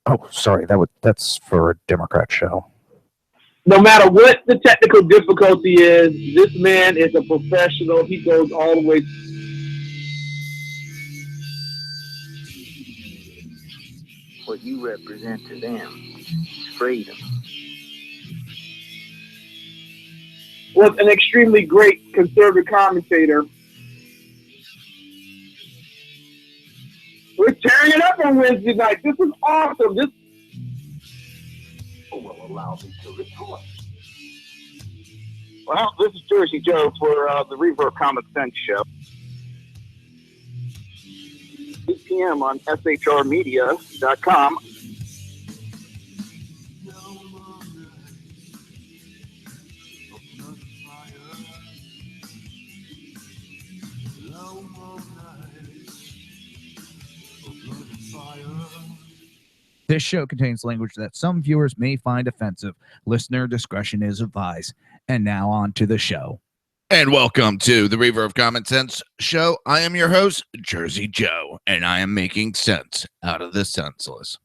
Oh, sorry. That's for a Democrat show. No matter what the technical difficulty is, this man is a professional. He goes all the way. What you represent to them is freedom. Was an extremely great conservative commentator. We're tearing it up on Wednesday night. This is awesome. This will allow me to report. Well, this is Jersey Joe for the Reaver of Common Sense show. 8 p.m. on shrmedia.com. This show contains language that some viewers may find offensive. Listener discretion is advised. And now on to the show. And welcome to the Reaver of Common Sense show. I am your host, Jersey Joe, and I am making sense out of the senseless.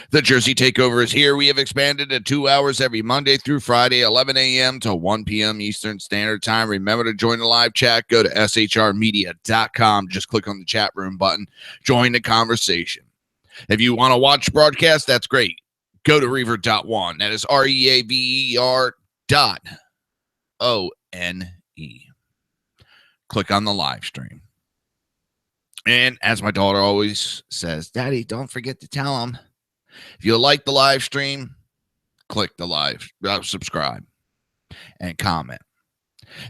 The Jersey Takeover is here. We have expanded to 2 hours every Monday through Friday, 11 a.m. to 1 p.m. Eastern Standard Time. Remember to join the live chat. Go to shrmedia.com. Just click on the chat room button. Join the conversation. If you want to watch broadcast, that's great. Go to reaver.one. That is REAVER.ONE. Click on the live stream. And as my daughter always says, Daddy, don't forget to tell them. If you like the live stream, click the live, subscribe, and comment.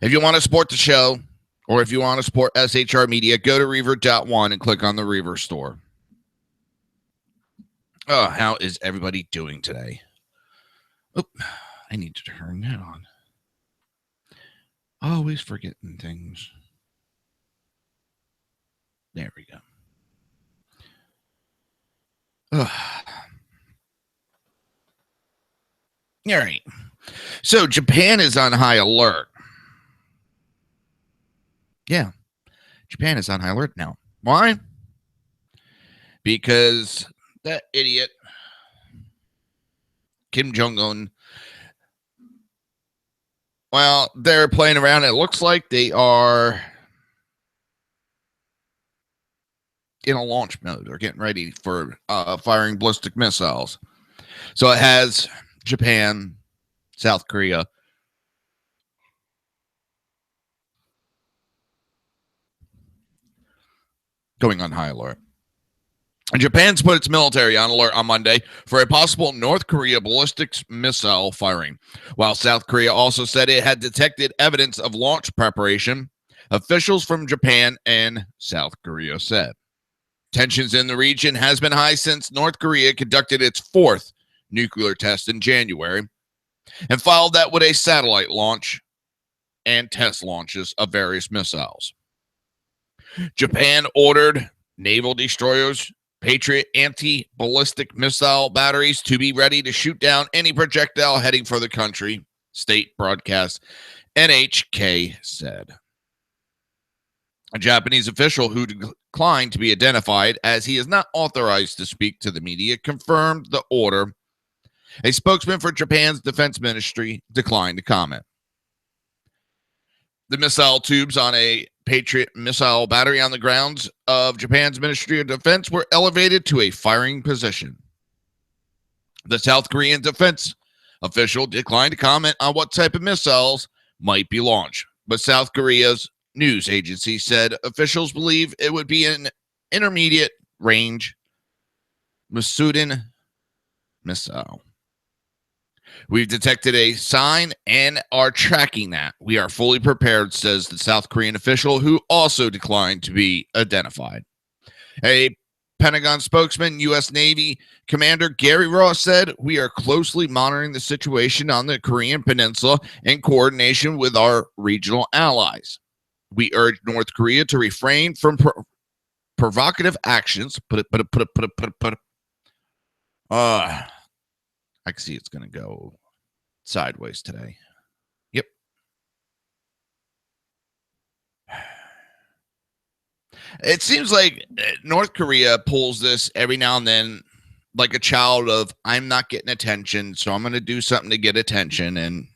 If you want to support the show, or if you want to support SHR Media, go to reaver.one and click on the Reaver store. Oh, how is everybody doing today? Oh, I need to turn that on. Always forgetting things. There we go. Oh. All right. So Japan is on high alert. Yeah. Japan is on high alert now. Why? Because that idiot, Kim Jong-un, well, they're playing around. It looks like they are in a launch mode. They're getting ready for firing ballistic missiles. So it has Japan, South Korea, going on high alert. And Japan's put its military on alert on Monday for a possible North Korea ballistic missile firing, while South Korea also said it had detected evidence of launch preparation, officials from Japan and South Korea said. Tensions in the region has been high since North Korea conducted its fourth nuclear test in January and followed that with a satellite launch and test launches of various missiles. Japan ordered naval destroyers, Patriot anti-ballistic missile batteries to be ready to shoot down any projectile heading for the country, state broadcast NHK said. A Japanese official who declined to be identified as he is not authorized to speak to the media confirmed the order. A spokesman for Japan's defense ministry declined to comment. The missile tubes on a Patriot missile battery on the grounds of Japan's Ministry of Defense were elevated to a firing position. The South Korean defense official declined to comment on what type of missiles might be launched, but South Korea's news agency said officials believe it would be an intermediate range Masudin missile. We've detected a sign and are tracking that. We are fully prepared, says the South Korean official, who also declined to be identified. A Pentagon spokesman, U.S. Navy Commander Gary Ross said, we are closely monitoring the situation on the Korean Peninsula in coordination with our regional allies. We urge North Korea to refrain from provocative actions. I can see it's going to go sideways today. Yep. It seems like North Korea pulls this every now and then like a child of, I'm not getting attention, so I'm going to do something to get attention. And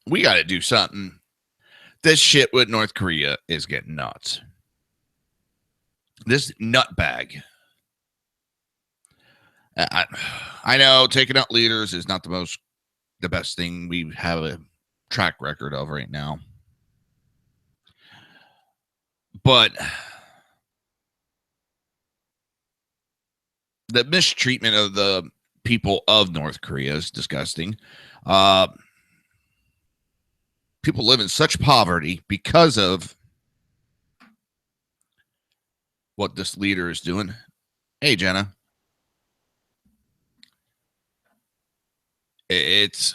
we got to do something. This shit with North Korea is getting nuts. This nutbag. I know taking out leaders is not the best thing we have a track record of right now. But the mistreatment of the people of North Korea is disgusting. People live in such poverty because of what this leader is doing. Hey, Jenna. It's,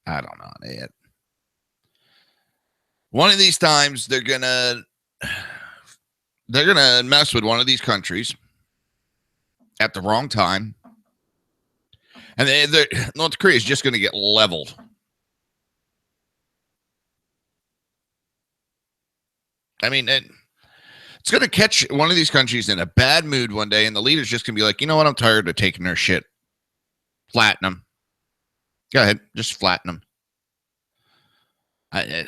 I don't know. One of these times they're gonna mess with one of these countries at the wrong time, and North Korea is just gonna get leveled. I mean, it's gonna catch one of these countries in a bad mood one day, and the leader's just gonna be like, you know what? I'm tired of taking their shit. Flatten them. Go ahead, just flatten them.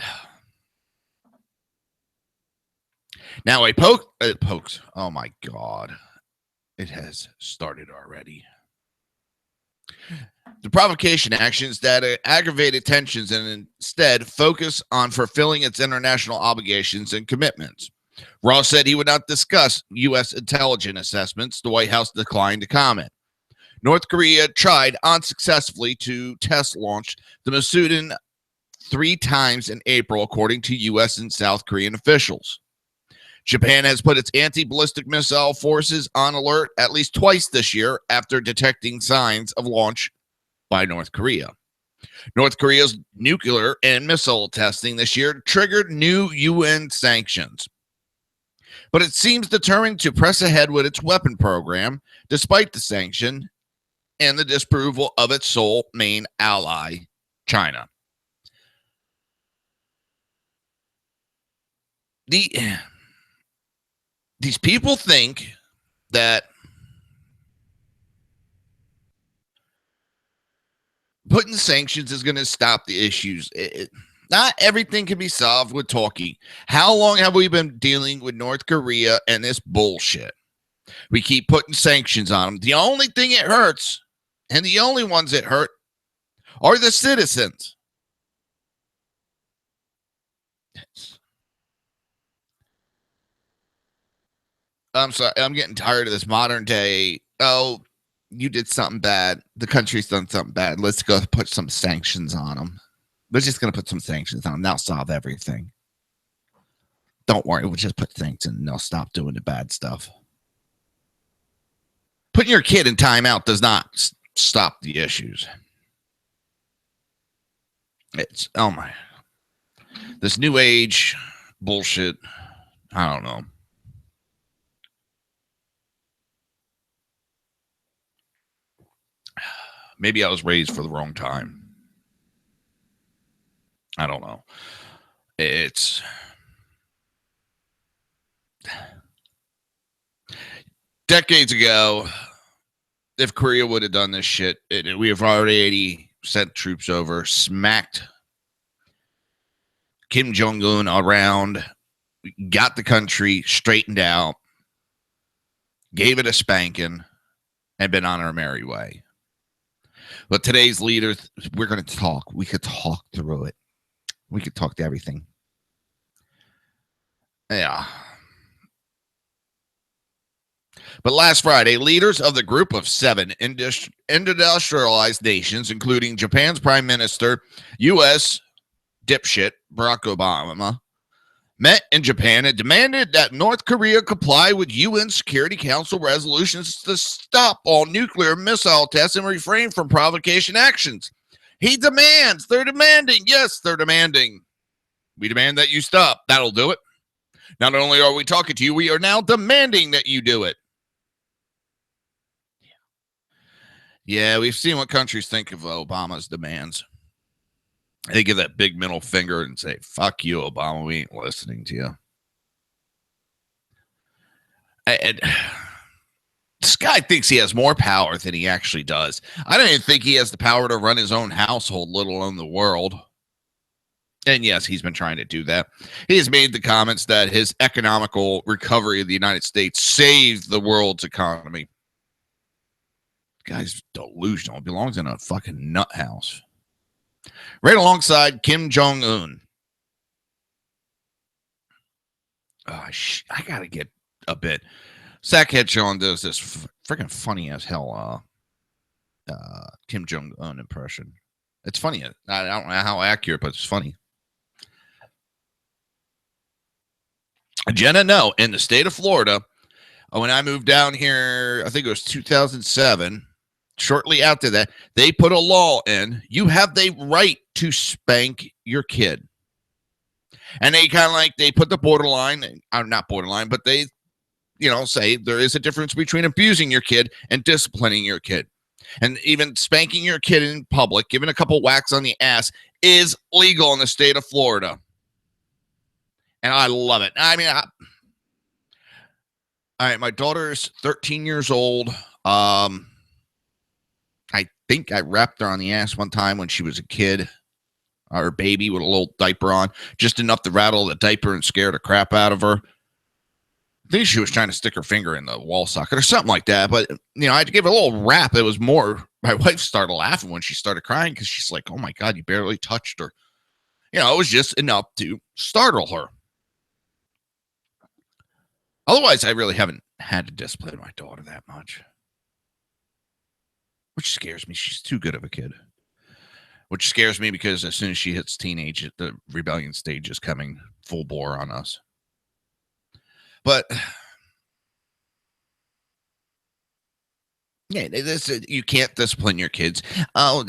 Now it pokes. Oh my God. It has started already. The provocation actions that aggravated tensions and instead focus on fulfilling its international obligations and commitments. Ross said he would not discuss U.S. intelligence assessments. The White House declined to comment. North Korea tried unsuccessfully to test launch the Masudin 3 times in April, according to U.S. and South Korean officials. Japan has put its anti-ballistic missile forces on alert at least twice this year after detecting signs of launch by North Korea. North Korea's nuclear and missile testing this year triggered new UN sanctions. But it seems determined to press ahead with its weapon program, despite the sanction and the disapproval of its sole main ally, China. These people think that putting sanctions is going to stop the issues. Not everything can be solved with talking. How long have we been dealing with North Korea and this bullshit? We keep putting sanctions on them. The only thing it hurts, and the only ones that hurt, are the citizens. I'm sorry. I'm getting tired of this modern day. Oh, you did something bad. The country's done something bad. Let's go put some sanctions on them. We're just going to put some sanctions on them. That'll solve everything. Don't worry. We'll just put sanctions and they'll stop doing the bad stuff. Putting your kid in timeout does not stop the issues. It's, oh my. This new age bullshit. I don't know. Maybe I was raised for the wrong time. I don't know. It's decades ago. If Korea would have done this shit, we have already sent troops over, smacked Kim Jong-un around, got the country straightened out, gave it a spanking, and been on our merry way. But today's leaders, we're going to talk. We could talk through it. We could talk to everything. Yeah. But last Friday, leaders of the group of 7 industrialized nations, including Japan's Prime Minister, U.S. dipshit Barack Obama, met in Japan and demanded that North Korea comply with UN Security Council resolutions to stop all nuclear missile tests and refrain from provocation actions. They're demanding. Yes, they're demanding. We demand that you stop. That'll do it. Not only are we talking to you, we are now demanding that you do it. Yeah, we've seen what countries think of Obama's demands. They give that big middle finger and say, fuck you, Obama. We ain't listening to you. And this guy thinks he has more power than he actually does. I don't even think he has the power to run his own household, let alone the world. And yes, he's been trying to do that. He has made the comments that his economical recovery of the United States saved the world's economy. The guy's delusional. He belongs in a fucking nut house. Right alongside Kim Jong-un. Oh, I gotta get a bit. Sackhead Sean does this freaking funny as hell Kim Jong-un impression. It's funny. I don't know how accurate, but it's funny. Jenna, no, in the state of Florida, when I moved down here, I think it was 2007, shortly after that, they put a law in, you have the right to spank your kid. And they kind of like, they put the borderline, not borderline, but they, say there is a difference between abusing your kid and disciplining your kid. And even spanking your kid in public, giving a couple whacks on the ass is legal in the state of Florida. And I love it. I mean, all right, my daughter's 13 years old. I think I wrapped her on the ass one time when she was a kid, or a baby with a little diaper on, just enough to rattle the diaper and scare the crap out of her. I think she was trying to stick her finger in the wall socket or something like that. But, I had to give her a little rap. It was more, my wife started laughing when she started crying because she's like, oh my God, you barely touched her. It was just enough to startle her. Otherwise, I really haven't had to discipline my daughter that much. Which scares me. She's too good of a kid. Which scares me because as soon as she hits teenage, the rebellion stage is coming full bore on us. But, yeah, you can't discipline your kids. Oh,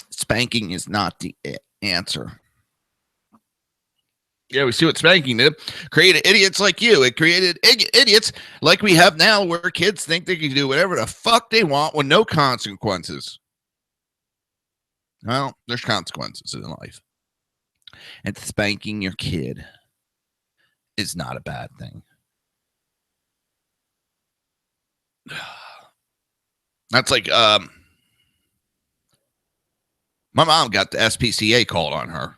spanking is not the answer. Yeah, we see what spanking did. Created idiots like you. It created idiots like we have now where kids think they can do whatever the fuck they want with no consequences. Well, there's consequences in life. And spanking your kid is not a bad thing. That's like, my mom got the SPCA called on her.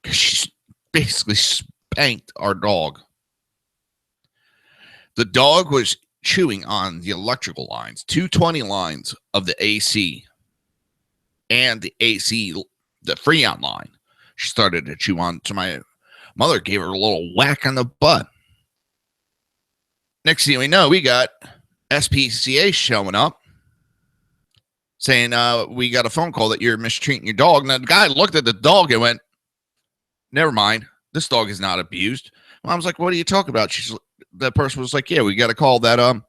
She's basically spanked our dog. The dog was chewing on the electrical lines, 220 lines of the AC and the AC, the Freon line. She started to chew on. So my mother gave her a little whack on the butt. Next thing we know, we got SPCA showing up saying, we got a phone call that you're mistreating your dog. And the guy looked at the dog and went, never mind. This dog is not abused. Mom's like, what are you talking about? The person was like, yeah, we got a call that,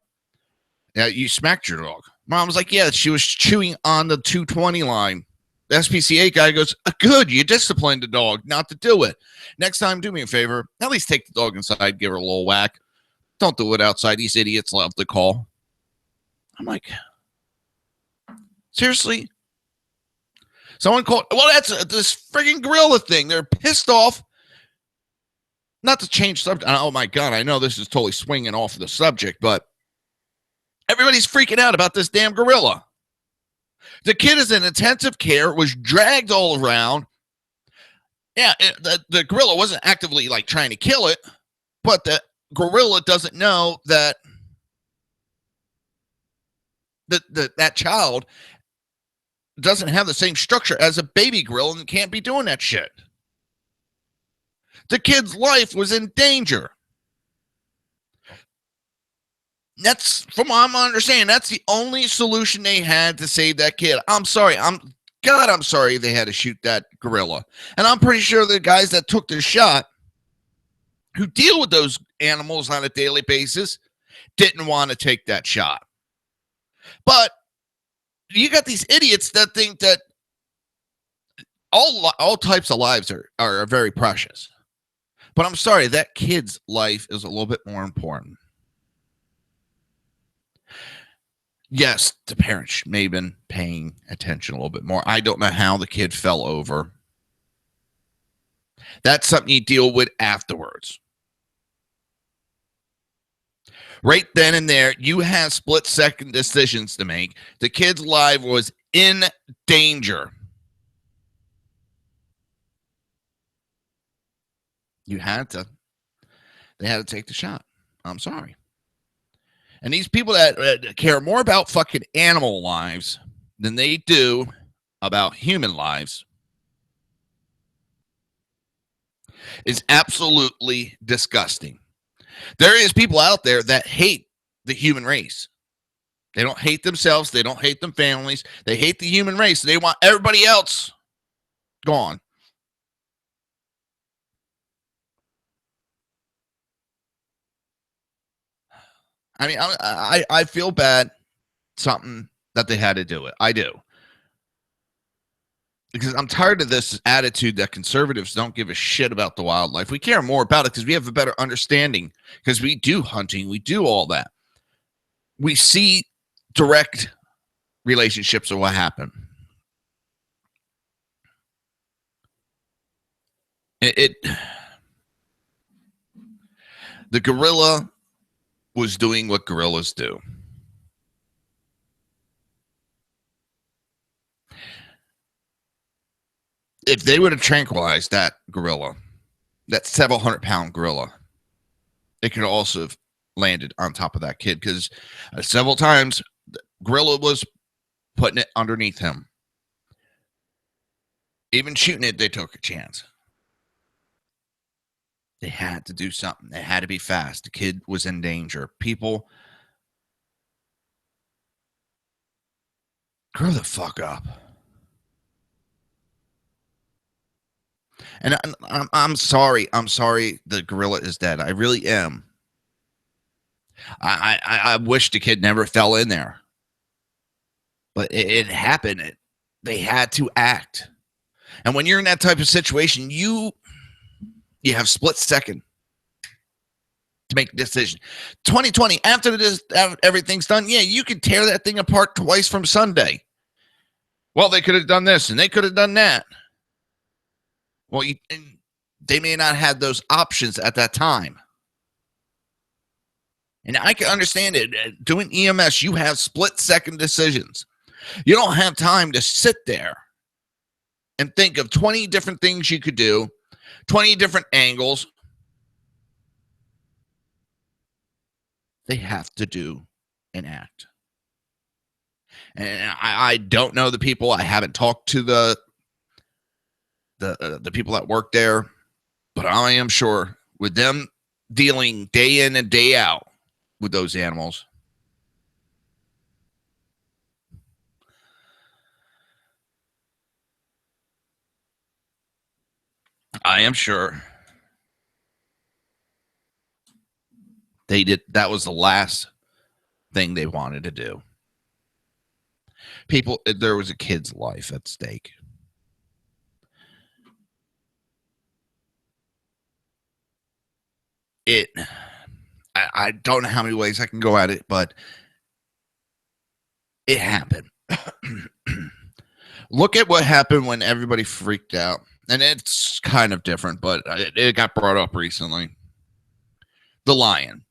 you smacked your dog. Mom was like, yeah, she was chewing on the 220 line. The SPCA guy goes, good, you disciplined the dog not to do it. Next time, do me a favor. At least take the dog inside, give her a little whack. Don't do it outside. These idiots love to call. I'm like, seriously? Someone called, well, that's this frigging gorilla thing. They're pissed off. Not to change subject. Oh my God, I know this is totally swinging off of the subject, but everybody's freaking out about this damn gorilla. The kid is in intensive care, was dragged all around. Yeah, the gorilla wasn't actively like trying to kill it, but the gorilla doesn't know that that child doesn't have the same structure as a baby gorilla and can't be doing that shit. The kid's life was in danger. That's, from what I'm understanding, that's the only solution they had to save that kid. I'm sorry. I'm sorry they had to shoot that gorilla. And I'm pretty sure the guys that took the shot, who deal with those animals on a daily basis, didn't want to take that shot. But you got these idiots that think that all types of lives are very precious. But I'm sorry, that kid's life is a little bit more important. Yes, the parents may have been paying attention a little bit more. I don't know how the kid fell over. That's something you deal with afterwards. Right then and there, you have split-second decisions to make. The kid's life was in danger. They had to take the shot. I'm sorry. And these people that care more about fucking animal lives than they do about human lives is absolutely disgusting. There is people out there that hate the human race. They don't hate themselves. They don't hate them families. They hate the human race. They want everybody else gone. I mean, I feel bad something that they had to do it. I do. Because I'm tired of this attitude that conservatives don't give a shit about the wildlife. We care more about it because we have a better understanding, because we do hunting. We do all that. We see direct relationships of what happened. The gorilla was doing what gorillas do. If they would have tranquilized that gorilla, that several 100-pound gorilla, it could also have landed on top of that kid, because several times the gorilla was putting it underneath him. Even shooting it, they took a chance. They had to do something. They had to be fast. The kid was in danger. People, grow the fuck up. And I'm sorry. I'm sorry the gorilla is dead. I really am. I wish the kid never fell in there. But it happened. They had to act. And when you're in that type of situation, you have split second to make a decision. 2020, after everything's done, yeah, you could tear that thing apart twice from Sunday. Well, they could have done this and they could have done that. Well, they may not have those options at that time. And I can understand it. Doing EMS, you have split-second decisions. You don't have time to sit there and think of 20 different things you could do, 20 different angles. They have to do and act. And I don't know the people. I haven't talked to the people that work there, but I am sure with them dealing day in and day out with those animals, I am sure they did. That was the last thing they wanted to do. People, there was a kid's life at stake. I don't know how many ways I can go at it, but it happened. Look at what happened when everybody freaked out. And it's kind of different, but it got brought up recently. The lion.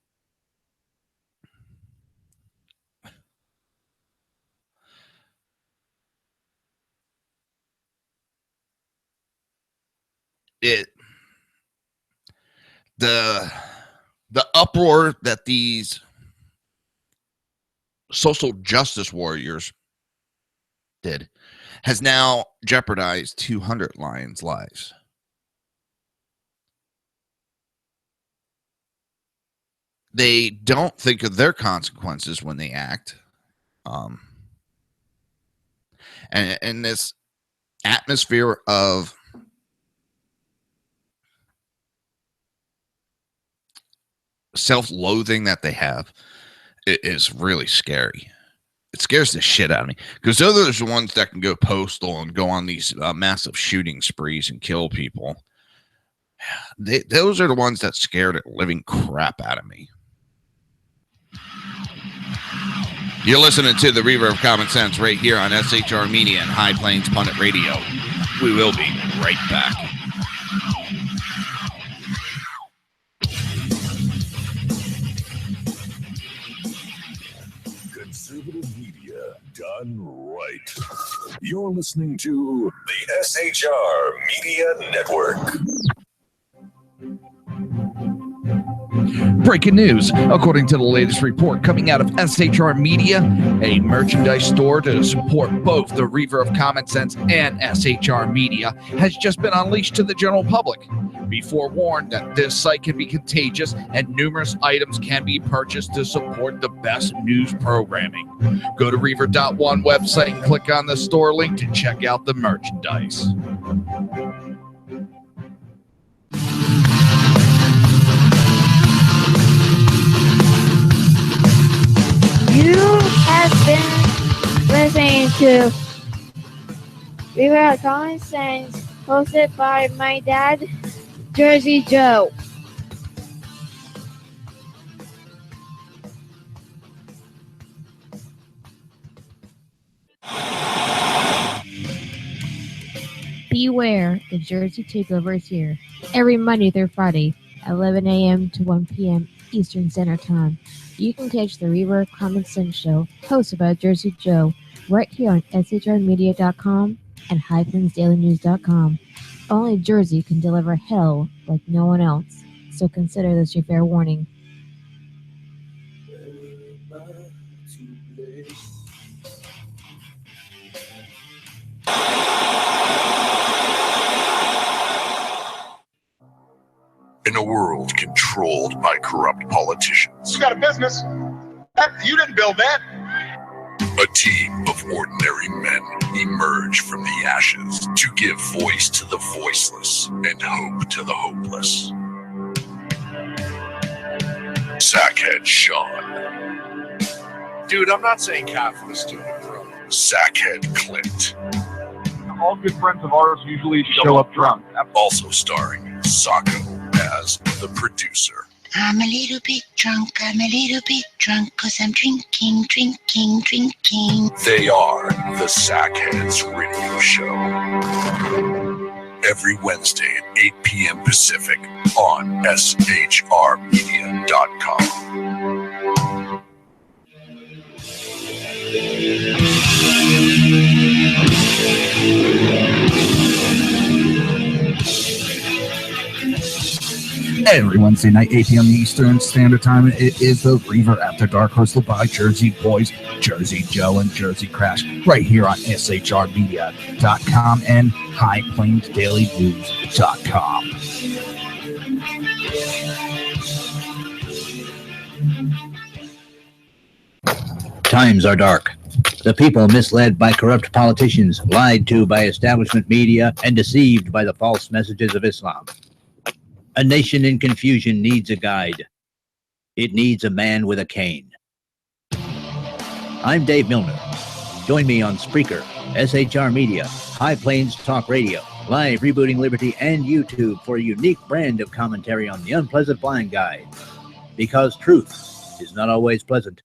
The uproar that these social justice warriors did has now jeopardized 200 lions' lives. They don't think of their consequences when they act. And in this atmosphere of self-loathing that they have, it is really scary. It scares the shit out of me, because those are the ones that can go postal and go on these massive shooting sprees and kill people. Those are the ones that scare the living crap out of me. You're listening to the Reaver of Common Sense right here on SHR Media and High Plains Pundit Radio. We will be right back. Conservative media done right. You're listening to the SHR Media Network. Breaking news. According to the latest report coming out of SHR Media, a merchandise store to support both the Reaver of Common Sense and SHR Media has just been unleashed to the general public. Be forewarned that this site can be contagious and numerous items can be purchased to support the best news programming. Go to Reaver.one website and click on the store link to check out the merchandise. You have been listening to Reaver of Common Sense, hosted by my dad, Jersey Joe. Beware, the Jersey Takeover is here. Every Monday through Friday, 11 a.m. to 1 p.m. Eastern Standard Time. You can catch the Reaver of Common Sense show, hosted by Jersey Joe, right here on shrmedia.com and highplansdailynews.com. Only Jersey can deliver hell like no one else, so consider this your fair warning. In a world controlled by corrupt politicians, You got a business. You didn't build that. a team of ordinary men emerge from the ashes to give voice to the voiceless and hope to the hopeless. Sackhead Sean. Dude, I'm not saying capitalist to it, bro. Sackhead Clint. All good friends of ours usually show up drunk. Also starring Sacco as the producer. I'm a little bit drunk, 'cause I'm drinking. They are the Sackheads Radio Show. Every Wednesday at 8 p.m. Pacific on shrmedia.com. Every Wednesday night, 8 p.m. Eastern Standard Time, it is the Reaver After Dark, hosted by Jersey Boys, Jersey Joe, and Jersey Crash, right here on shrmedia.com and highplansdailynews.com. Times are dark. The people misled by corrupt politicians, lied to by establishment media, and deceived by the false messages of Islam. A nation in confusion needs a guide. It needs a man with a cane. I'm Dave Milner. Join me on Spreaker, SHR Media, High Plains Talk Radio, Live Rebooting Liberty, and YouTube for a unique brand of commentary on the unpleasant blind guide. Because truth is not always pleasant.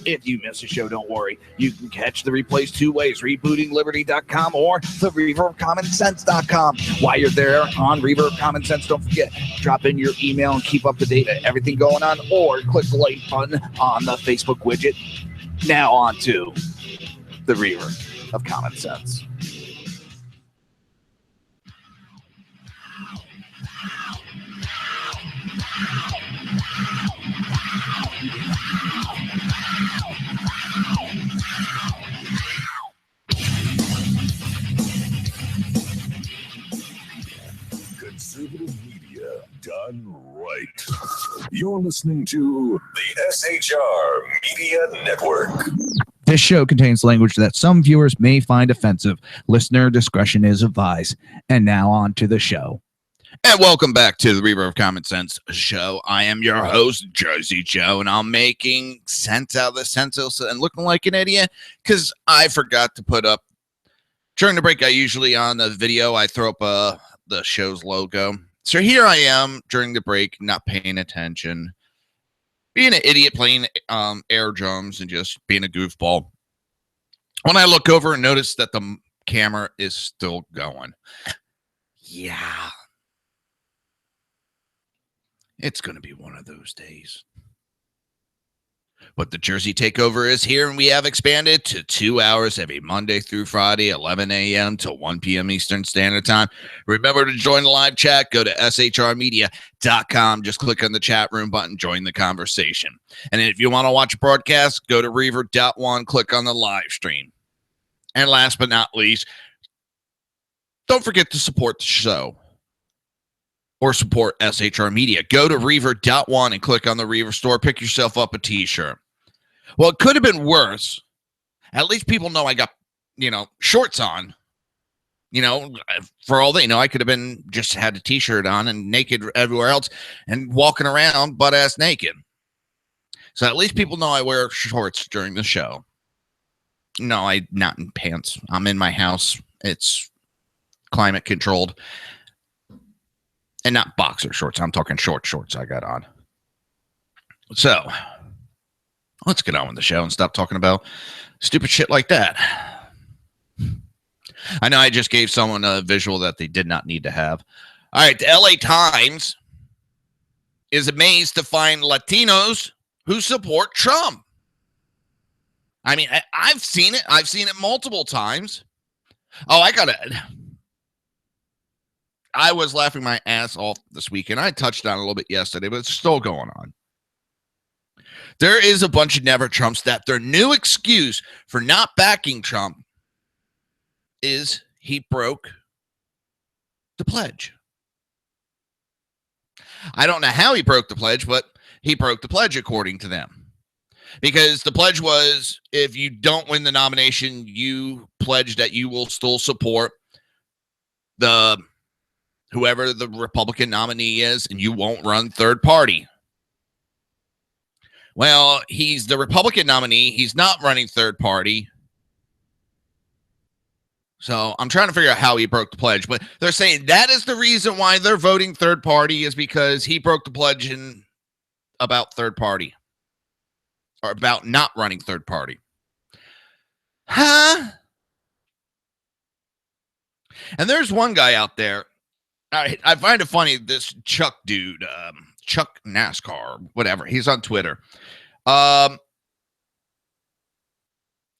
If you miss a show, don't worry. You can catch the replays two ways, rebootingliberty.com or the reaverofcommonsense.com. While you're there on Reaver of Common Sense, don't forget, drop in your email and keep up to date on everything going on, or click the like button on the Facebook widget. Now on to the Reaver of Common Sense. Conservative media done right. You're listening to the SHR Media Network. This show contains language that some viewers may find offensive. Listener discretion is advised. And now on to the show. And welcome back to the Reaver of Common Sense show. I am your host, Jersey Joe, and I'm making sense out of the census and looking like an idiot because I forgot to put up, during the break, I usually on the video, I throw up the show's logo. So here I am during the break, not paying attention. being an idiot playing air drums and just being a goofball. When I look over and notice that the camera is still going. Yeah. It's going to be one of those days. But the Jersey Takeover is here, and we have expanded to 2 hours every Monday through Friday, 11 a.m. to 1 p.m. Eastern Standard Time. Remember to join the live chat. Go to shrmedia.com. Just click on the chat room button. Join the conversation. And if you want to watch a broadcast, go to Reaver.one. Click on the live stream. And last but not least, don't forget to support the show or support SHR Media. Go to Reaver.one and click on the Reaver store. Pick yourself up a t-shirt. Well, it could have been worse. At least people know I got, shorts on. For all they know, I could have been just had a t-shirt on and naked everywhere else and walking around butt-ass naked. So at least people know I wear shorts during the show. No, I'm not in pants. I'm in my house. It's climate controlled. And not boxer shorts. I'm talking short shorts I got on. So, let's get on with the show and stop talking about stupid shit like that. I know I just gave someone a visual that they did not need to have. All right, the LA Times is amazed to find Latinos who support Trump. I mean, I've seen it. I've seen it multiple times. Oh, I was laughing my ass off this weekend. I touched on it a little bit yesterday, but it's still going on. There is a bunch of never Trumps that their new excuse for not backing Trump is he broke the pledge. I don't know how he broke the pledge, but he broke the pledge according to them. Because the pledge was, if you don't win the nomination, you pledge that you will still support whoever the Republican nominee is, and you won't run third party. Well, he's the Republican nominee. He's not running third party. So I'm trying to figure out how he broke the pledge, but they're saying that is the reason why they're voting third party is because he broke the pledge about third party or about not running third party. Huh? And there's one guy out there. I find it funny, this Chuck dude, Chuck NASCAR, whatever. He's on Twitter. 2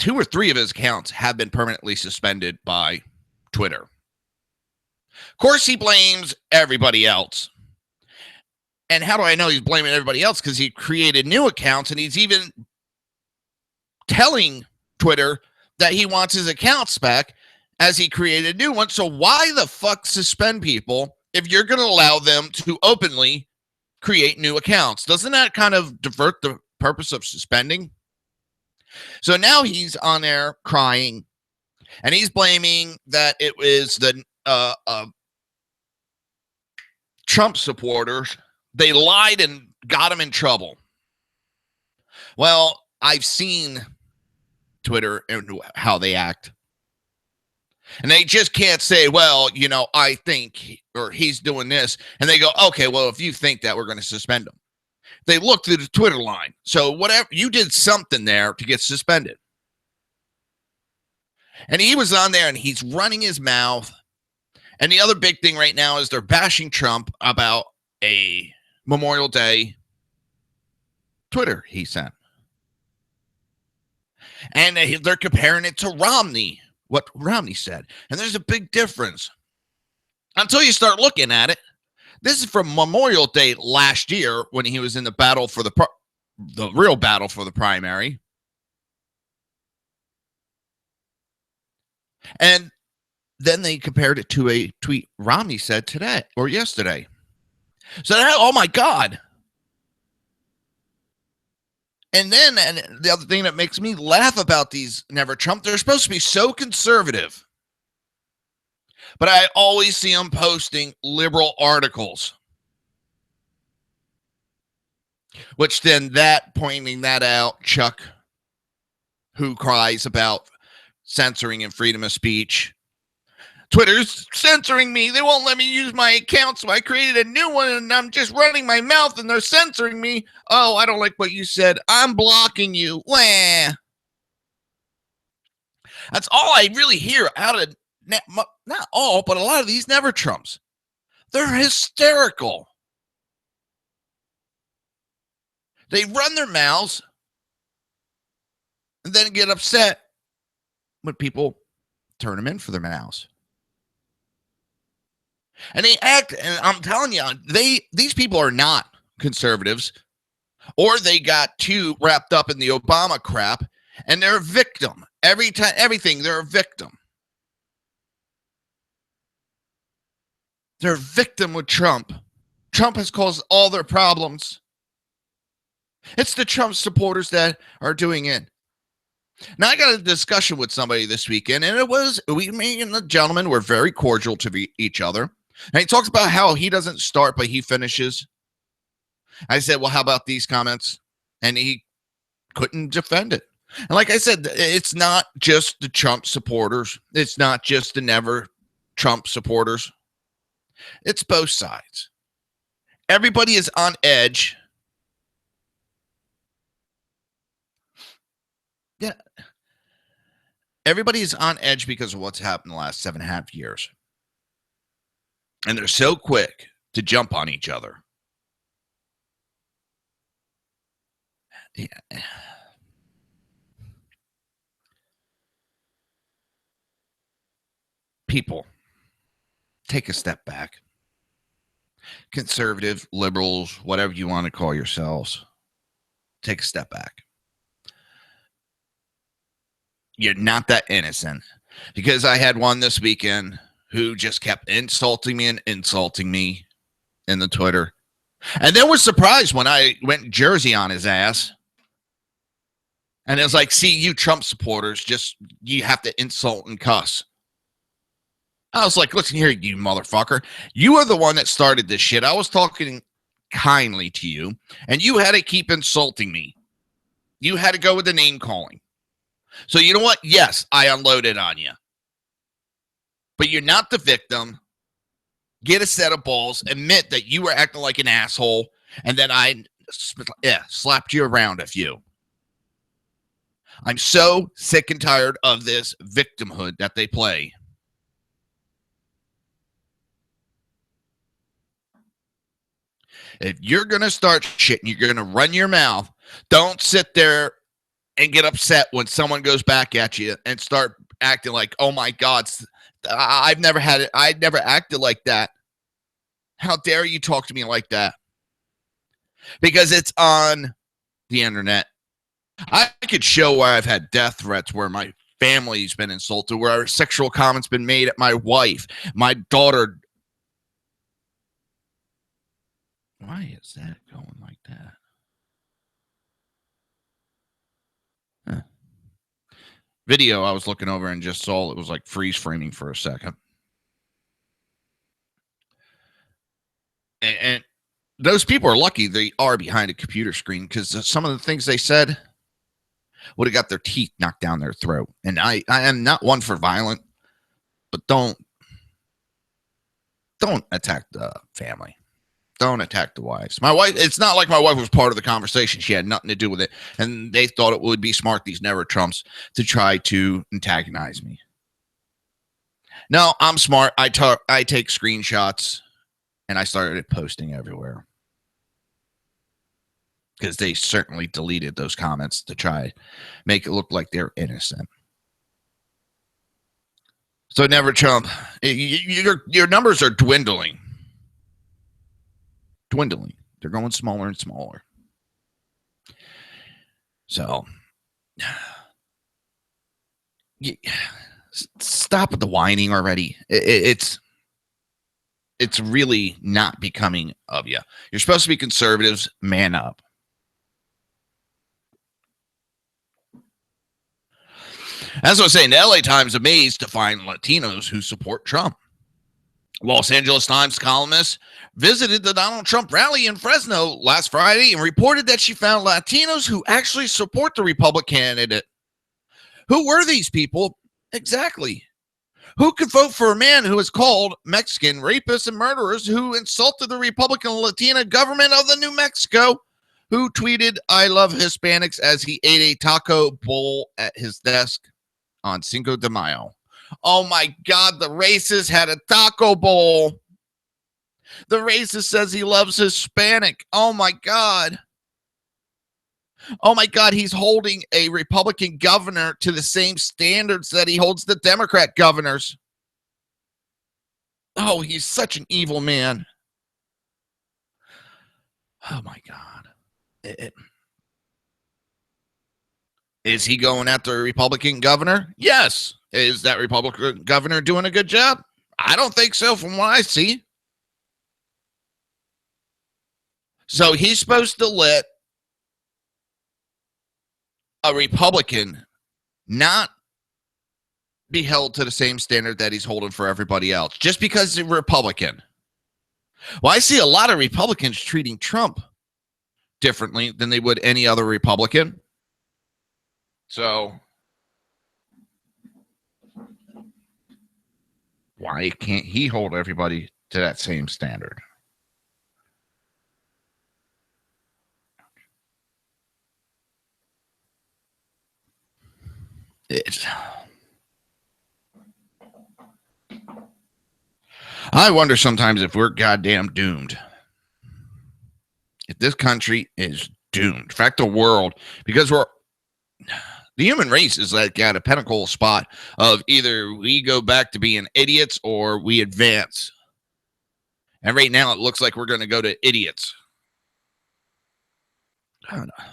or 3 of his accounts have been permanently suspended by Twitter. Of course, he blames everybody else. And how do I know he's blaming everybody else? Because he created new accounts, and he's even telling Twitter that he wants his accounts back as he created new ones. So why the fuck suspend people if you're going to allow them to openly create new accounts? Doesn't that kind of divert the purpose of suspending? So now he's on there crying, and he's blaming that it was the Trump supporters. They lied and got him in trouble. Well, I've seen Twitter and how they act. And they just can't say, well, I think, or he's doing this. And they go, okay, well, if you think that, we're going to suspend him. They look through the Twitter line. So whatever, you did something there to get suspended. And he was on there and he's running his mouth. And the other big thing right now is they're bashing Trump about a Memorial Day Twitter he sent. And they're comparing it to Romney, what Romney said. And there's a big difference. Until you start looking at it, this is from Memorial Day last year when he was in the battle for the real battle for the primary. And then they compared it to a tweet Romney said today or yesterday. So that, oh my God. And then and the other thing that makes me laugh about these Never Trump, they're supposed to be so conservative. But I always see them posting liberal articles. Which then pointing that out, Chuck, who cries about censoring and freedom of speech, Twitter's censoring me. They won't let me use my account, so I created a new one, and I'm just running my mouth, and they're censoring me. Oh, I don't like what you said. I'm blocking you. Wah. That's all I really hear out of, not all, but a lot of these Never Trumps. They're hysterical. They run their mouths and then get upset when people turn them in for their mouths. And they act, and I'm telling you, these people are not conservatives, or they got too wrapped up in the Obama crap, and they're a victim. Everything, they're a victim. They're a victim with Trump. Trump has caused all their problems. It's the Trump supporters that are doing it. Now, I got a discussion with somebody this weekend, and me and the gentleman were very cordial to each other. And he talks about how he doesn't start, but he finishes. I said, well, how about these comments? And he couldn't defend it. And like I said, it's not just the Trump supporters. It's not just the Never Trump supporters. It's both sides. Everybody is on edge. Yeah. Everybody is on edge because of what's happened the last 7.5 years. And they're so quick to jump on each other. Yeah. People, take a step back. Conservative, liberals, whatever you want to call yourselves, take a step back. You're not that innocent. Because I had one this weekend who just kept insulting me in the Twitter. And then was surprised when I went Jersey on his ass. And it was like, see, you Trump supporters, you have to insult and cuss. I was like, listen here, you motherfucker. You are the one that started this shit. I was talking kindly to you, and you had to keep insulting me. You had to go with the name calling. So you know what? Yes, I unloaded on you. But you're not the victim. Get a set of balls. Admit that you were acting like an asshole, and then I slapped you around a few. I'm so sick and tired of this victimhood that they play. If you're going to start shit and you're going to run your mouth, don't sit there and get upset when someone goes back at you and start acting like, oh my God, I've never had it. I've never acted like that. How dare you talk to me like that? Because it's on the internet. I could show where I've had death threats, where my family's been insulted, where sexual comments been made at my wife, my daughter. Why is that going like that? Huh. Video I was looking over and just saw it was like freeze framing for a second. And those people are lucky they are behind a computer screen, because some of the things they said would have got their teeth knocked down their throat. And I am not one for violence, but don't attack the family. Don't attack the wives. My wife, it's not like my wife was part of the conversation. She had nothing to do with it. And they thought it would be smart, these Never Trumps, to try to antagonize me. No, I'm smart. I take screenshots and I started posting everywhere. Because they certainly deleted those comments to try make it look like they're innocent. So Never Trump, your numbers are dwindling. They're going smaller and smaller. So stop with the whining already. It's really not becoming of you. You're supposed to be conservatives. Man up. As I was saying, the LA Times amazed to find Latinos who support Trump. Los Angeles Times columnist visited the Donald Trump rally in Fresno last Friday and reported that she found Latinos who actually support the Republican candidate. Who were these people? Exactly. Who could vote for a man who is called Mexican rapists and murderers who insulted the Republican Latina government of the New Mexico, who tweeted, "I love Hispanics," as he ate a taco bowl at his desk on Cinco de Mayo? Oh my God, the racist had a taco bowl. The racist says he loves Hispanic. Oh my God. Oh my God, he's holding a Republican governor to the same standards that he holds the Democrat governors. Oh, he's such an evil man. Oh my God. Is he going after a Republican governor? Yes. Is that Republican governor doing a good job? I don't think so from what I see. So he's supposed to let a Republican not be held to the same standard that he's holding for everybody else just because he's a Republican. Well, I see a lot of Republicans treating Trump differently than they would any other Republican. So why can't he hold everybody to that same standard? I wonder sometimes if we're goddamn doomed. If this country is doomed. In fact, the world, because the human race is like at a pinnacle spot of either we go back to being idiots or we advance. And right now it looks like we're going to go to idiots. I don't know.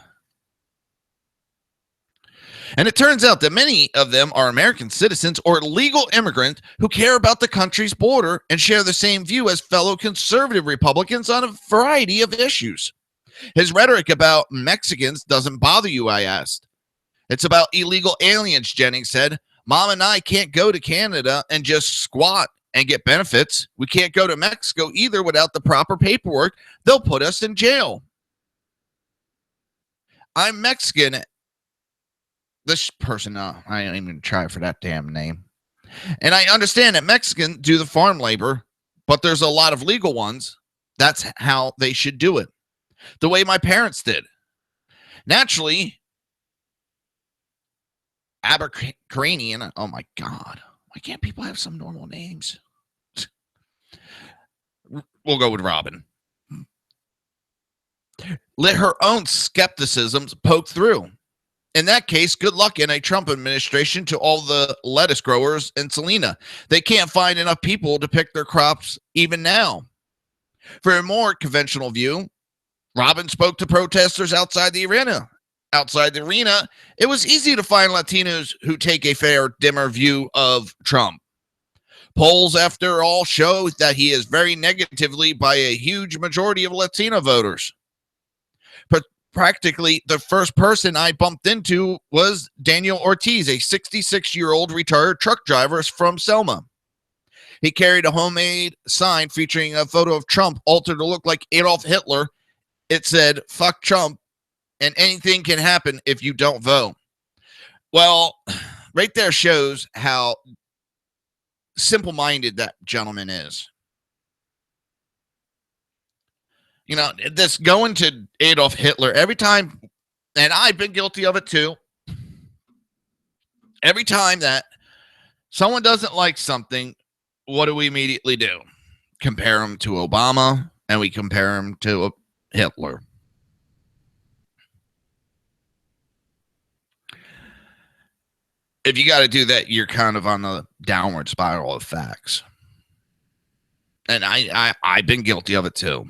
And it turns out that many of them are American citizens or legal immigrants who care about the country's border and share the same view as fellow conservative Republicans on a variety of issues. His rhetoric about Mexicans doesn't bother you, I asked. It's about illegal aliens, Jennings said. Mom and I can't go to Canada and just squat and get benefits. We can't go to Mexico either without the proper paperwork. They'll put us in jail. I'm Mexican. This person, I ain't even try for that damn name. And I understand that Mexicans do the farm labor, but there's a lot of legal ones. That's how they should do it. The way my parents did. Naturally, Abercranian, oh my God. Why can't people have some normal names? We'll go with Robin. Let her own skepticisms poke through. In that case, good luck in a Trump administration to all the lettuce growers in Salina. They can't find enough people to pick their crops even now. For a more conventional view, Robin spoke to protesters outside the arena. Outside the arena, it was easy to find Latinos who take a fair, dimmer view of Trump. Polls, after all, show that he is very negatively by a huge majority of Latino voters. But practically the first person I bumped into was Daniel Ortiz, a 66-year-old retired truck driver from Selma. He carried a homemade sign featuring a photo of Trump altered to look like Adolf Hitler. It said, "Fuck Trump, and anything can happen if you don't vote." Well, right there shows how simple-minded that gentleman is. You know, this going to Adolf Hitler every time, and I've been guilty of it too. Every time that someone doesn't like something, what do we immediately do? Compare him to Obama, and we compare him to Hitler. If you got to do that, you're kind of on the downward spiral of facts. And I've been guilty of it too.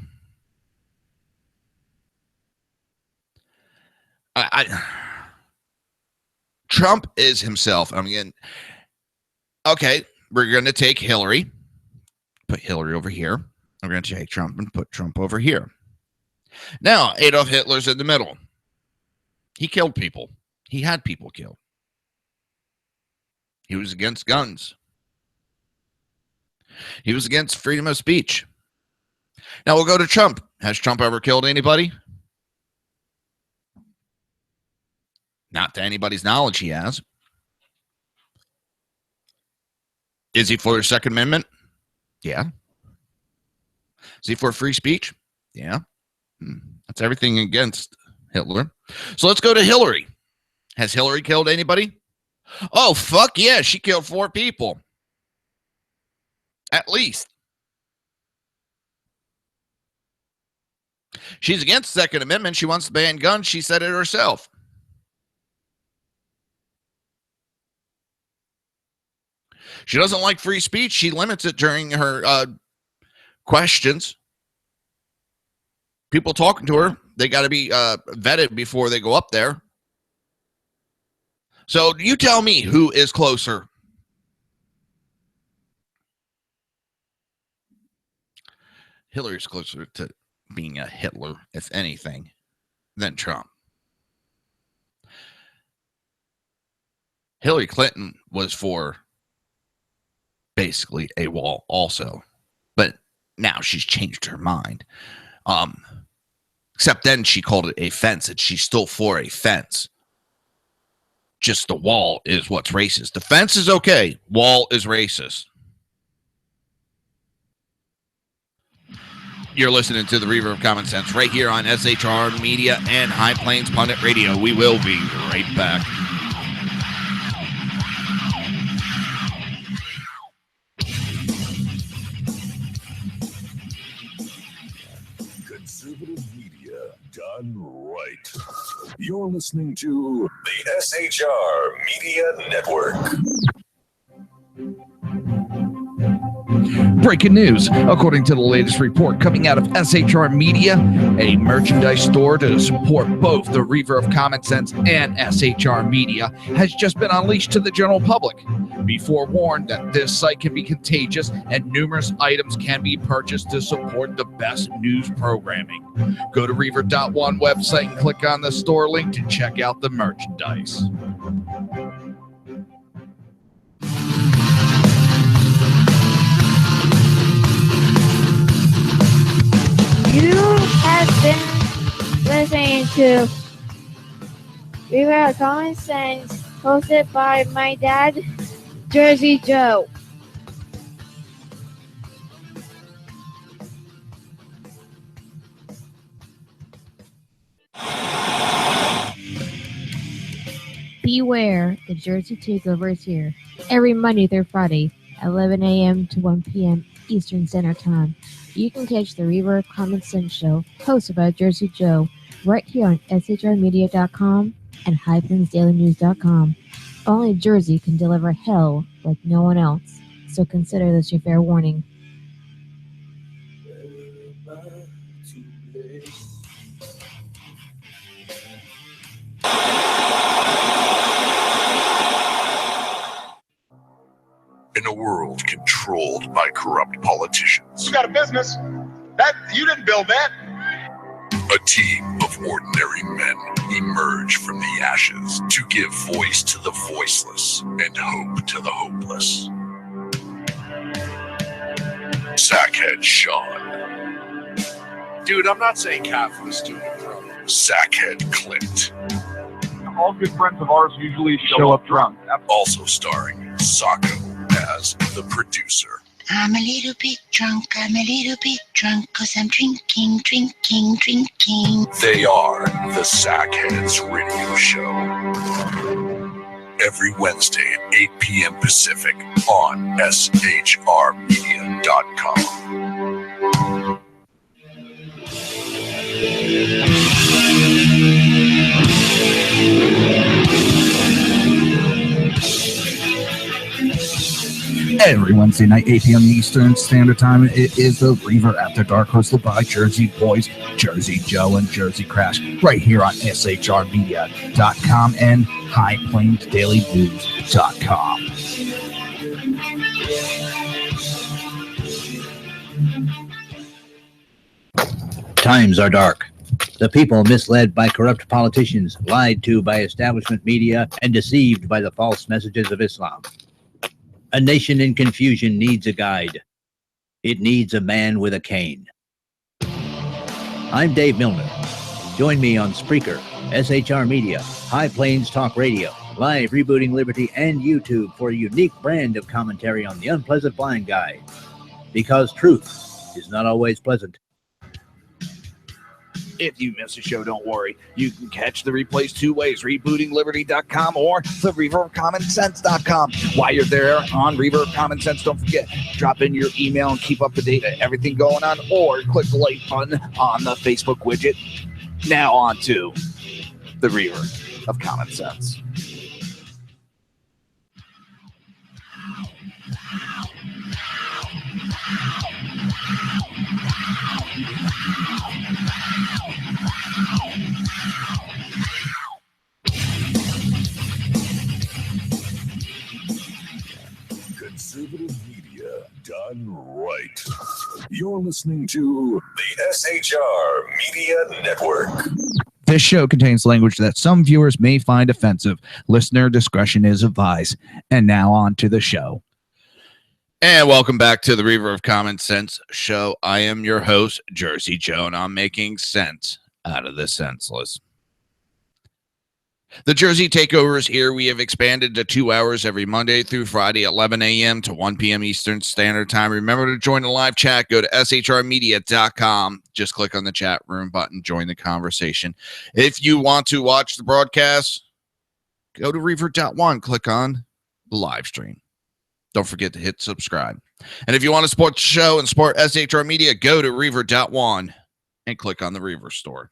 Trump is himself. I mean, okay, we're going to take Hillary, put Hillary over here. We're going to take Trump and put Trump over here. Now, Adolf Hitler's in the middle. He killed people. He had people killed. He was against guns. He was against freedom of speech. Now we'll go to Trump. Has Trump ever killed anybody? Not to anybody's knowledge he has. Is he for the Second Amendment? Yeah. Is he for free speech? Yeah. That's everything against Hitler. So let's go to Hillary. Has Hillary killed anybody? Oh, fuck yeah. She killed 4 people. At least. She's against the Second Amendment. She wants to ban guns. She said it herself. She doesn't like free speech. She limits it during her questions. People talking to her, they got to be vetted before they go up there. So you tell me who is closer. Hillary's closer to being a Hitler, if anything, than Trump. Hillary Clinton was for basically a wall also, but now she's changed her mind. Except then she called it a fence, and she's still for a fence. Just the wall is what's racist. The fence is okay. Wall is racist. You're listening to the Reaver of Common Sense right here on SHR Media and High Plains Pundit Radio. We will be right back. Conservative media done right. You're listening to the SHR Media Network. Breaking news. According to the latest report coming out of SHR Media, a merchandise store to support both the Reaver of Common Sense and SHR Media has just been unleashed to the general public. Be forewarned that this site can be contagious and numerous items can be purchased to support the best news programming. Go to Reaver.one website and click on the store link to check out the merchandise. You have been listening to Reaver of Common Sense, hosted by my dad, Jersey Joe. Beware, the Jersey Takeover is here. Every Monday through Friday, 11 a.m. to 1 p.m. Eastern Standard Time. You can catch the Reaver of Common Sense show, hosted by Jersey Joe, right here on shrmedia.com and highplains.dailynews.com. Only Jersey can deliver hell like no one else, so consider this your fair warning. In a world controlled by corrupt politicians, You got a business. That you didn't build that. a team of ordinary men emerge from the ashes to give voice to the voiceless and hope to the hopeless. Sackhead Sean, Dude, I'm not saying Catholics do it, bro. Sackhead Clint, All good friends of ours usually show up drunk. also starring Sacco as the producer. I'm a little bit drunk, 'cause I'm drinking. They are the Sackheads Radio Show. Every Wednesday at 8 p.m. Pacific on shrmedia.com. Every Wednesday night, 8 p.m. Eastern Standard Time, it is the Reaver After Dark, hosted by Jersey Boys, Jersey Joe, and Jersey Crash, right here on shrmedia.com and highplains.dailynews.com. Times are dark. The people misled by corrupt politicians, lied to by establishment media, and deceived by the false messages of Islam. A nation in confusion needs a guide. It needs a man with a cane. I'm Dave Milner. Join me on Spreaker, SHR Media, High Plains Talk Radio, Live Rebooting Liberty, and YouTube for a unique brand of commentary on the unpleasant blind guy. Because truth is not always pleasant. If you miss a show, don't worry. You can catch the replays two ways, rebootingliberty.com or the Reaver of Common Sense.com. While you're there on Reaver of Common Sense, don't forget, drop in your email and keep up to date on everything going on, or click the like button on the Facebook widget. Now on to the Reaver of Common Sense. Conservative media done right. You're listening to the SHR Media Network. This show contains language that some viewers may find offensive. Listener discretion is advised. And now on to the show. And welcome back to the Reaver of Common Sense show. I am your host, Jersey Joe, and I'm making sense out of the senseless. The Jersey Takeover is here. We have expanded to 2 hours every Monday through Friday, 11 a.m. to 1 p.m. Eastern Standard Time. Remember to join the live chat. Go to shrmedia.com. Just click on the chat room button. Join the conversation. If you want to watch the broadcast, go to Reaver.one. Click on the live stream. Don't forget to hit subscribe. And if you want to support the show and support SHR Media, go to Reaver.one and click on the Reaver store.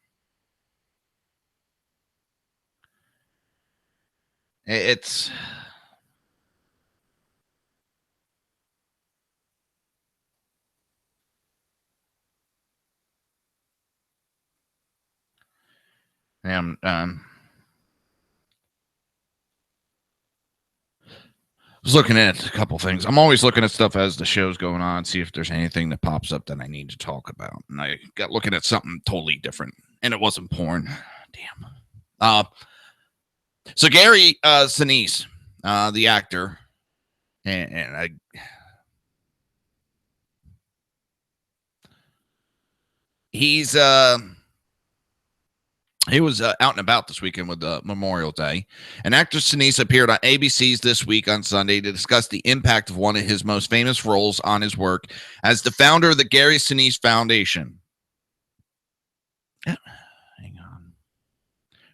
It's was looking at a couple things. I'm always looking at stuff as the show's going on, see if there's anything that pops up that I need to talk about. And I got looking at something totally different, and it wasn't porn. Damn. So Gary Sinise, the actor, and he was out and about this weekend with Memorial Day. And actor Sinise appeared on ABC's This Week on Sunday to discuss the impact of one of his most famous roles on his work as the founder of the Gary Sinise Foundation. Hang on.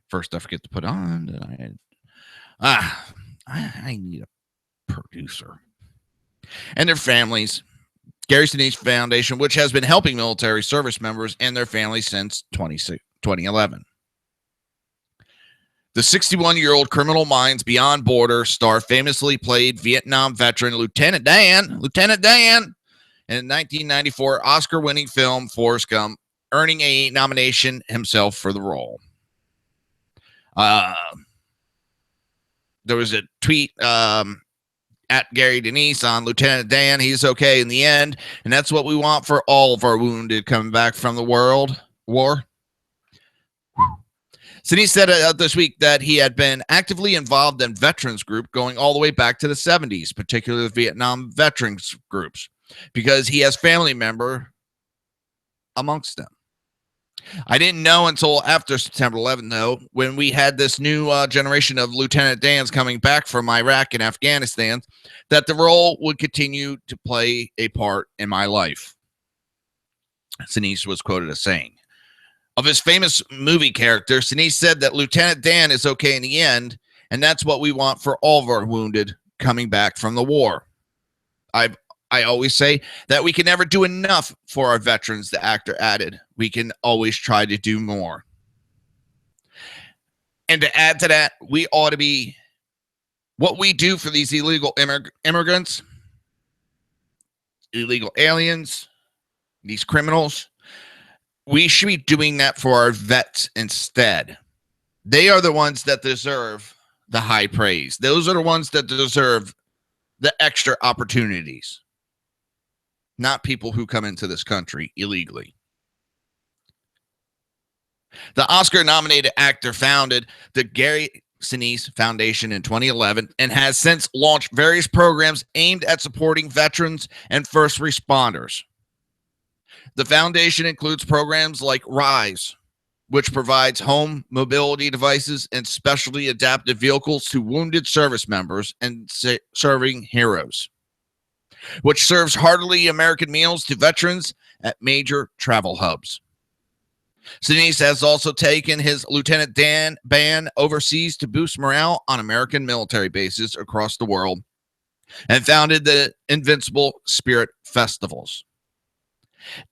First, I forget to put on. I need a producer. And their families. Gary Sinise Foundation, which has been helping military service members and their families since 2011. The 61-year-old Criminal Minds Beyond Border star famously played Vietnam veteran Lieutenant Dan in 1994 Oscar-winning film Forrest Gump, earning a nomination himself for the role. There was a tweet at Gary Sinise on Lieutenant Dan. He's okay in the end, and that's what we want for all of our wounded coming back from the war. Sinise said this week that he had been actively involved in veterans group going all the way back to the 70s, particularly the Vietnam veterans groups, because he has family member amongst them. I didn't know until after September 11th, though, when we had this new generation of Lieutenant Dans coming back from Iraq and Afghanistan, that the role would continue to play a part in my life. Sinise was quoted as saying, of his famous movie character, Sinise said that Lieutenant Dan is okay in the end, and that's what we want for all of our wounded coming back from the war. I always say that we can never do enough for our veterans, the actor added. We can always try to do more. And to add to that, we ought to be, what we do for these illegal immigrants, illegal aliens, these criminals, we should be doing that for our vets instead. They are the ones that deserve the high praise. Those are the ones that deserve the extra opportunities, not people who come into this country illegally. The Oscar-nominated actor founded the Gary Sinise Foundation in 2011 and has since launched various programs aimed at supporting veterans and first responders. The foundation includes programs like RISE, which provides home mobility devices and specially adapted vehicles to wounded service members and serving heroes, which serves heartily American meals to veterans at major travel hubs. Sinise has also taken his Lieutenant Dan band overseas to boost morale on American military bases across the world and founded the Invincible Spirit Festivals,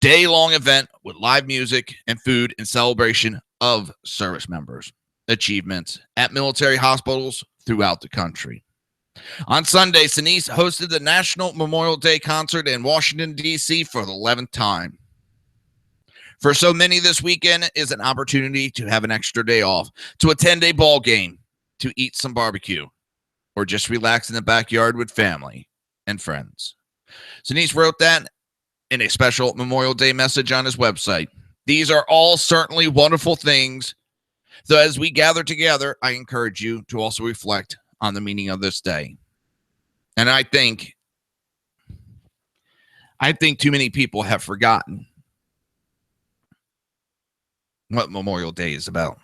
day-long event with live music and food in celebration of service members' achievements at military hospitals throughout the country. On Sunday, Sinise hosted the National Memorial Day concert in Washington, D.C. for the 11th time. For so many, this weekend is an opportunity to have an extra day off, to attend a ball game, to eat some barbecue, or just relax in the backyard with family and friends. Sinise wrote that in a special Memorial Day message on his website. These are all certainly wonderful things. So as we gather together, I encourage you to also reflect on the meaning of this day. And I think too many people have forgotten what Memorial Day is about.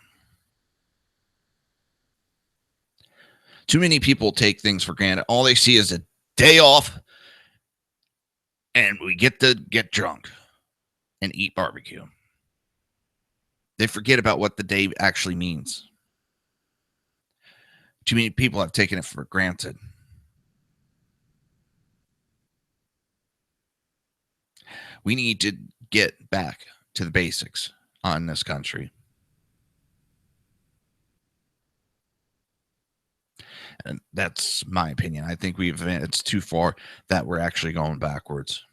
Too many people take things for granted. All they see is a day off, and we get to get drunk and eat barbecue. They forget about what the day actually means. Too many people have taken it for granted. We need to get back to the basics on this country. And that's my opinion. I think it's too far that we're actually going backwards.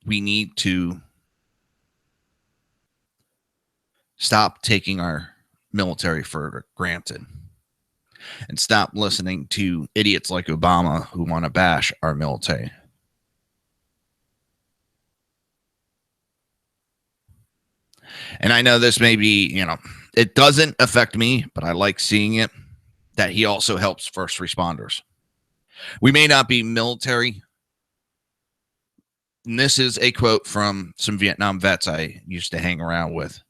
We need to stop taking our military for granted and stop listening to idiots like Obama who want to bash our military. And I know this may be, it doesn't affect me, but I like seeing it, that he also helps first responders. We may not be military. And this is a quote from some Vietnam vets I used to hang around with.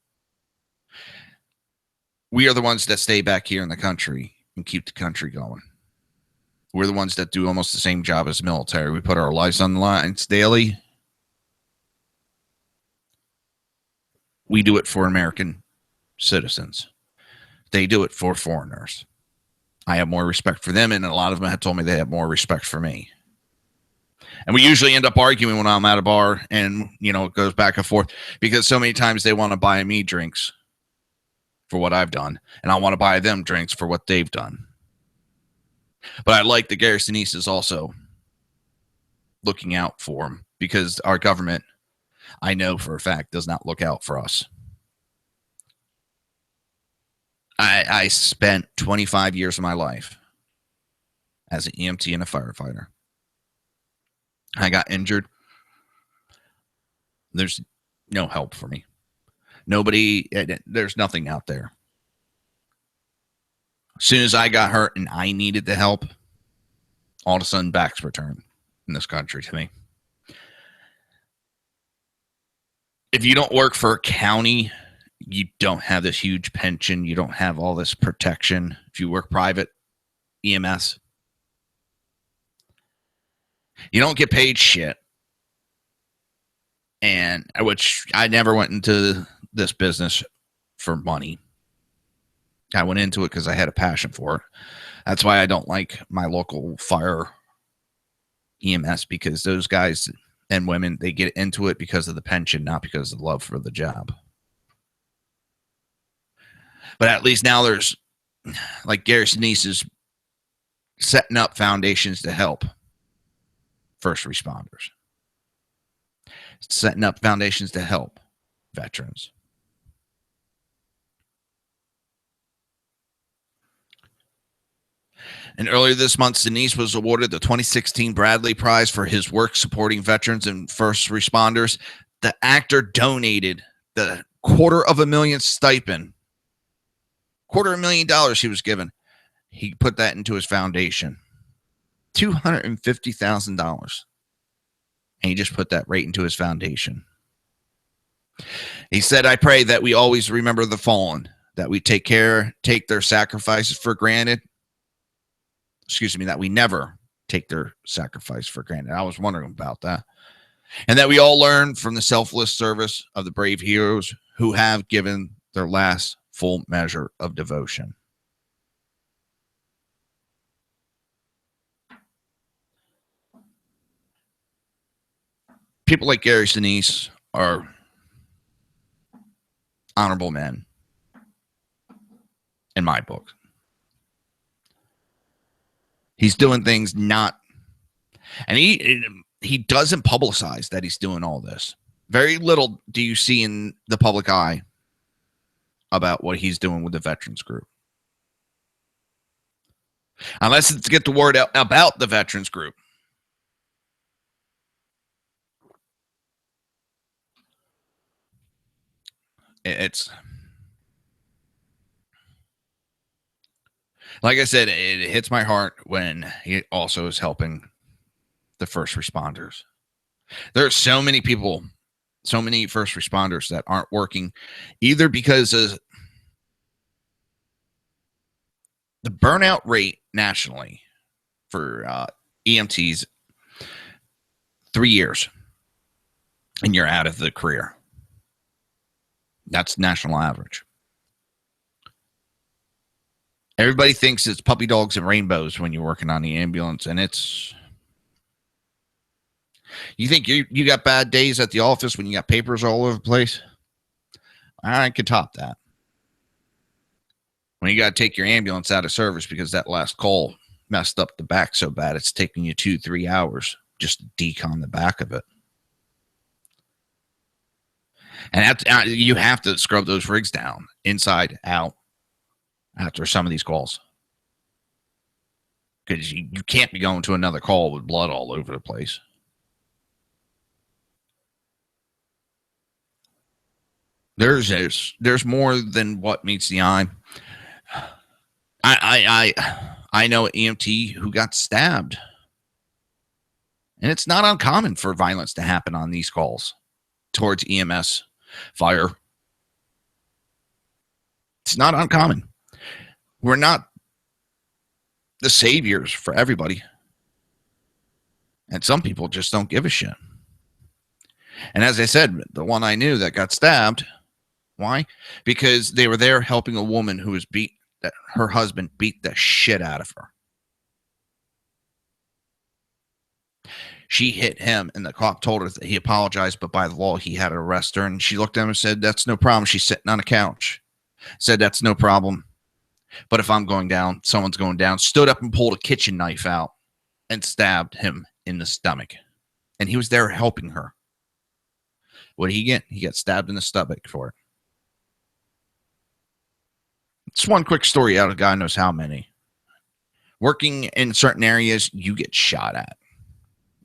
We are the ones that stay back here in the country and keep the country going. We're the ones that do almost the same job as the military. We put our lives on the lines daily. We do it for American citizens. They do it for foreigners. I have more respect for them, and a lot of them have told me they have more respect for me. And we usually end up arguing when I'm at a bar, and, it goes back and forth because so many times they want to buy me drinks for what I've done, and I want to buy them drinks for what they've done. But I like that Gary Sinise is also looking out for them, because our government, I know for a fact, does not look out for us. I spent 25 years of my life as an EMT and a firefighter. I got injured. There's no help for me. There's nothing out there. As soon as I got hurt and I needed the help, all of a sudden backs were turned in this country to me. If you don't work for a county, you don't have this huge pension. You don't have all this protection. If you work private, EMS, you don't get paid shit. And which I never went into this business for money. I went into it because I had a passion for it. That's why I don't like my local fire EMS, because those guys and women, they get into it because of the pension, not because of the love for the job. But at least now there's, like Gary Sinise is setting up foundations to help first responders. Setting up foundations to help veterans. And earlier this month, Sinise was awarded the 2016 Bradley Prize for his work supporting veterans and first responders. The actor donated the $250,000 stipend. $250,000 he was given. He put that into his foundation. $250,000. And he just put that right into his foundation. He said, I pray that we always remember the fallen, that we take their sacrifices for granted. Excuse me, that we never take their sacrifice for granted. I was wondering about that. And that we all learn from the selfless service of the brave heroes who have given their last full measure of devotion. People like Gary Sinise are honorable men in my book. He's doing things and he doesn't publicize that he's doing all this. Very little do you see in the public eye about what he's doing with the veterans group. Unless it's to get the word out about the veterans group. It's like I said, it hits my heart when he also is helping the first responders. There are so many people, so many first responders that aren't working either because of the burnout rate nationally for EMTs, 3 years and you're out of the career. That's national average. Everybody thinks it's puppy dogs and rainbows when you're working on the ambulance, and it's... You think you got bad days at the office when you got papers all over the place? I could top that. When you got to take your ambulance out of service because that last call messed up the back so bad it's taking you 2-3 hours just to decon the back of it. And you have to scrub those rigs down, inside, out, after some of these calls. Because you can't be going to another call with blood all over the place. There's more than what meets the eye. I know an EMT who got stabbed. And it's not uncommon for violence to happen on these calls towards EMS fire. It's not uncommon. We're not the saviors for everybody. And some people just don't give a shit. And as I said, the one I knew that got stabbed, why? Because they were there helping a woman who was that her husband beat the shit out of her. She hit him, and the cop told her that he apologized, but by the law, he had to arrest her. And she looked at him and said, that's no problem. She's sitting on a couch. Said, that's no problem. But if I'm going down, someone's going down. Stood up and pulled a kitchen knife out and stabbed him in the stomach. And he was there helping her. What did he get? He got stabbed in the stomach for it. It's one quick story out of God knows how many. Working in certain areas, you get shot at.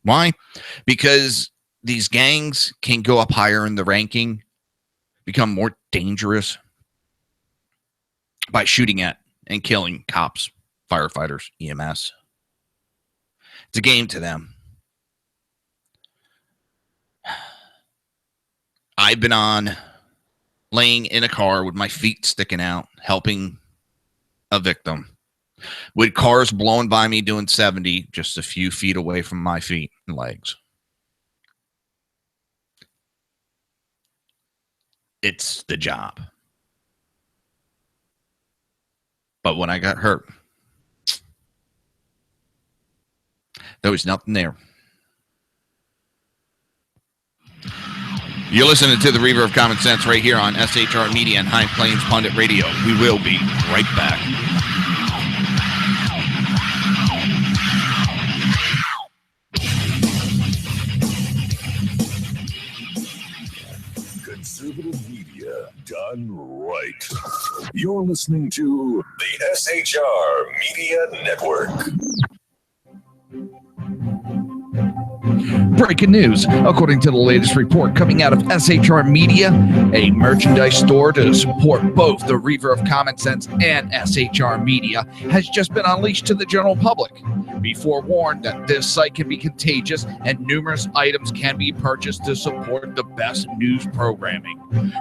Why? Because these gangs can go up higher in the ranking, become more dangerous by shooting at and killing cops, firefighters, EMS. It's a game to them. I've been laying in a car with my feet sticking out, helping a victim. With cars blowing by me doing 70 just a few feet away from my feet and legs. It's the job. But when I got hurt, there was nothing there. You're listening to the Reaver of Common Sense right here on SHR Media and High Plains Pundit Radio. We will be right back. Conservative media done right. You're listening to the SHR Media Network. Breaking news. According to the latest report coming out of SHR Media, a merchandise store to support both the Reaver of Common Sense and SHR Media has just been unleashed to the general public. Be forewarned that this site can be contagious and numerous items can be purchased to support the best news programming.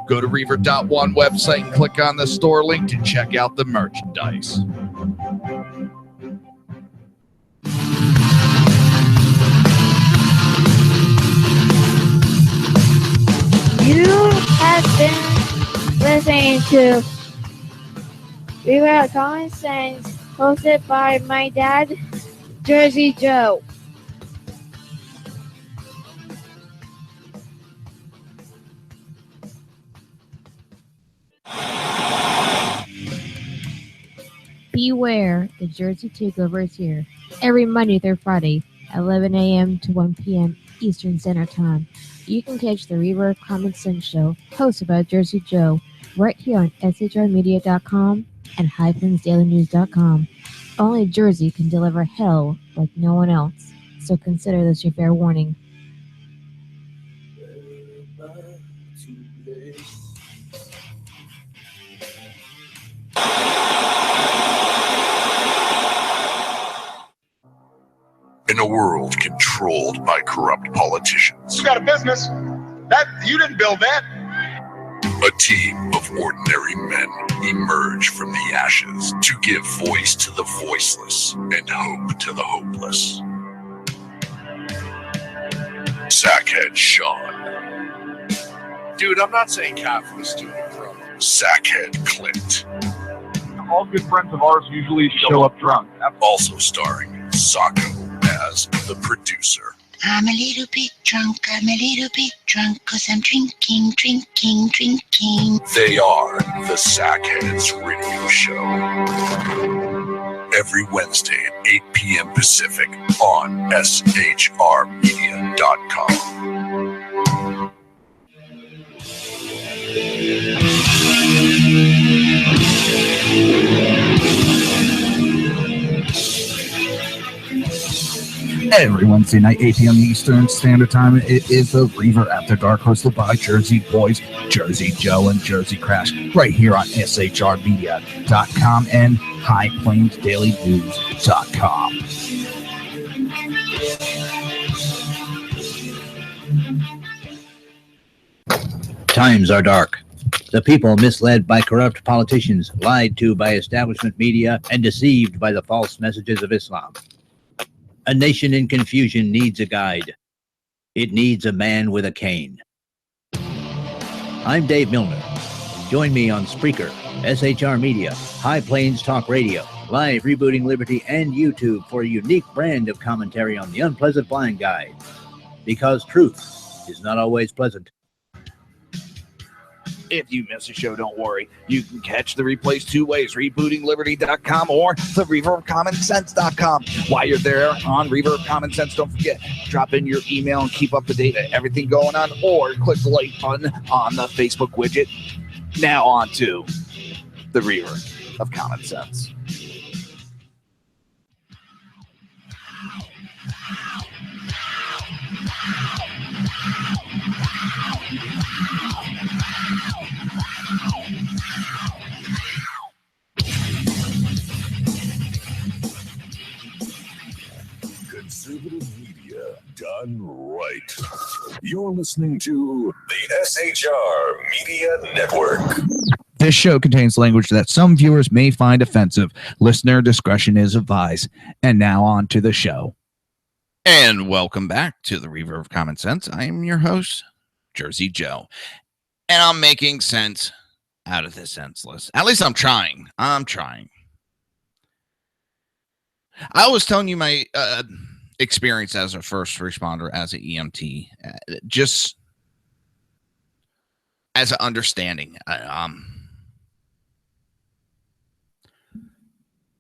Go to Reaver.one website and click on the store link to check out the merchandise. You have been listening to Reaver of Common Sense, hosted by my dad, Jersey Joe. Beware, the Jersey Takeover is here. Every Monday through Friday, 11 a.m. to 1 p.m. Eastern Standard Time. You can catch the Reaver of Common Sense show, hosted by Jersey Joe, right here on shrmedia.com and highplains.dailynews.com. Only Jersey can deliver hell like no one else, so consider this your fair warning. In a world controlled by corrupt politicians, You got a business. That you didn't build that. a team of ordinary men emerge from the ashes to give voice to the voiceless and hope to the hopeless. Sackhead Sean, Dude, I'm not saying Catherine is stupid, bro. Sackhead Clint, All good friends of ours usually show up drunk. also starring Sacco as the producer. I'm a little bit drunk, cause I'm drinking. They are the Sackheads Radio Show. Every Wednesday at 8 p.m. Pacific on shrmedia.com. Every Wednesday night, 8 p.m. Eastern Standard Time, it is the Reaver After Dark, hosted by Jersey Boys, Jersey Joe, and Jersey Crash, right here on shrmedia.com and highplains.dailynews.com. Times are dark. The people misled by corrupt politicians, lied to by establishment media, and deceived by the false messages of Islam. A nation in confusion needs a guide. It needs a man with a cane. I'm Dave Milner. Join me on Spreaker, SHR Media, High Plains Talk Radio, Live Rebooting Liberty, and YouTube for a unique brand of commentary on the unpleasant blind guide. Because truth is not always pleasant. If you miss a show, don't worry. You can catch the replays two ways, rebootingliberty.com or the Reaver of Common Sense.com. While you're there on Reaver of Common Sense, don't forget, drop in your email and keep up to date on everything going on, or click the like button on the Facebook widget. Now on to the Reaver of Common Sense. Conservative media done right. You're listening to the SHR Media Network. This show contains language that some viewers may find offensive. Listener discretion is advised. And now on to the show. And welcome back to the Reaver of Common Sense. I am your host, Jersey Joe. And I'm making sense out of this senseless. At least I'm trying. I was telling you my experience as a first responder, as an EMT, just as an understanding. I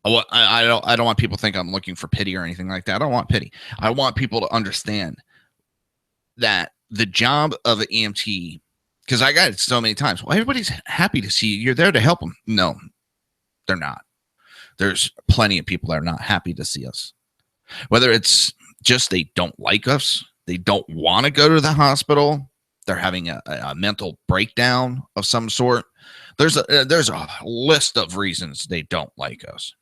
don't want people to think I'm looking for pity or anything like that. I don't want pity. I want people to understand that the job of an EMT, because I got it so many times. Well, everybody's happy to see you. You're there to help them. No, they're not. There's plenty of people that are not happy to see us. Whether it's just they don't like us, they don't want to go to the hospital, they're having a mental breakdown of some sort. There's a list of reasons they don't like us.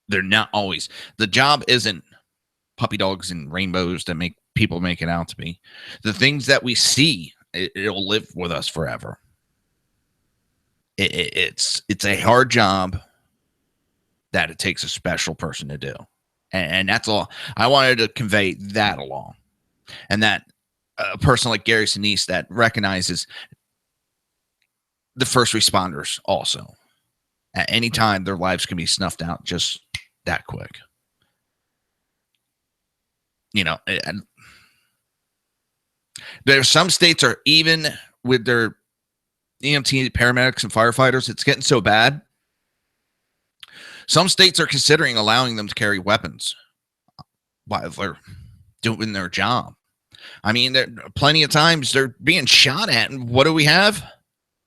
They're not always. The job isn't puppy dogs and rainbows that make people make it out to be. The things that we see, it'll live with us forever. It's a hard job that it takes a special person to do. And that's all. I wanted to convey that along. And that a person like Gary Sinise that recognizes the first responders also. At any time, their lives can be snuffed out just that quick. You know, there's some states are even with their EMT, paramedics, and firefighters, it's getting so bad. Some states are considering allowing them to carry weapons while they're doing their job. I mean, there plenty of times they're being shot at, and what do we have?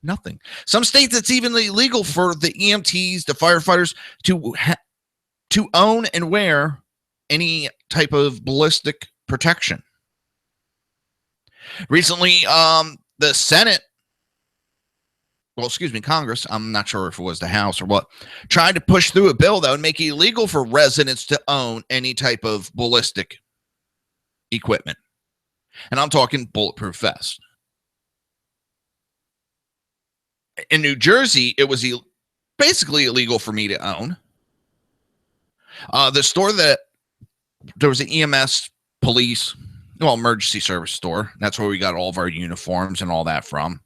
Nothing. Some states it's even illegal for the EMTs, the firefighters to own and wear any type of ballistic protection. Recently, the Senate, Congress, I'm not sure if it was the House or what, tried to push through a bill that would make it illegal for residents to own any type of ballistic equipment. And I'm talking bulletproof vests. In New Jersey, it was basically illegal for me to own. The store that there was an EMS, police, emergency service store. That's where we got all of our uniforms and all that from.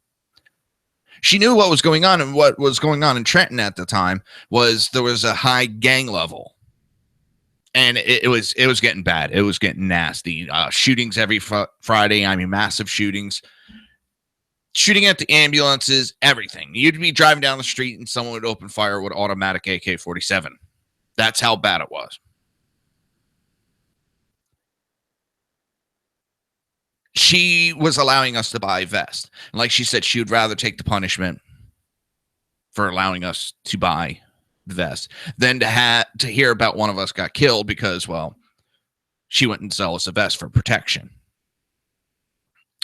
She knew what was going on, and what was going on in Trenton at the time was there was a high gang level, and it was getting bad. It was getting nasty. Shootings every Friday. I mean, massive shootings. Shooting at the ambulances, everything. You'd be driving down the street and someone would open fire with automatic AK-47. That's how bad it was. She was allowing us to buy vests. And like she said, she would rather take the punishment for allowing us to buy the vest than to hear about one of us got killed because, well, she wouldn't sell us a vest for protection.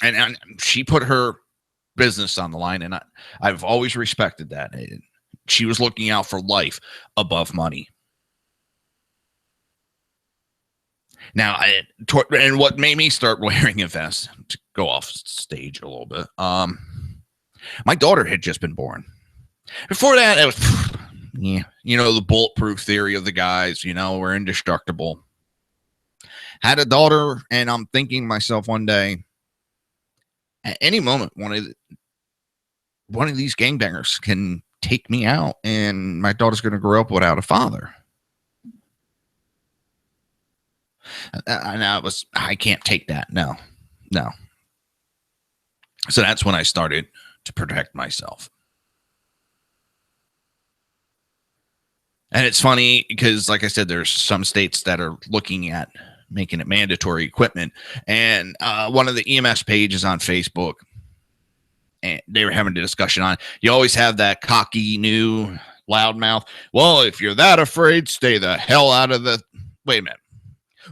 And she put her business on the line, and I've always respected that. She was looking out for life above money. Now, and what made me start wearing a vest, to go off stage a little bit, my daughter had just been born. Before that, it was, the bulletproof theory of the guys, we're indestructible. Had a daughter, and I'm thinking to myself one day, at any moment, one of these gangbangers can take me out, and my daughter's going to grow up without a father. And I can't take that. No. So that's when I started to protect myself. And it's funny because, like I said, there's some states that are looking at making it mandatory equipment. And one of the EMS pages on Facebook, and they were having a discussion on, you always have that cocky new loudmouth. Well, if you're that afraid, stay the hell out of the... Wait a minute.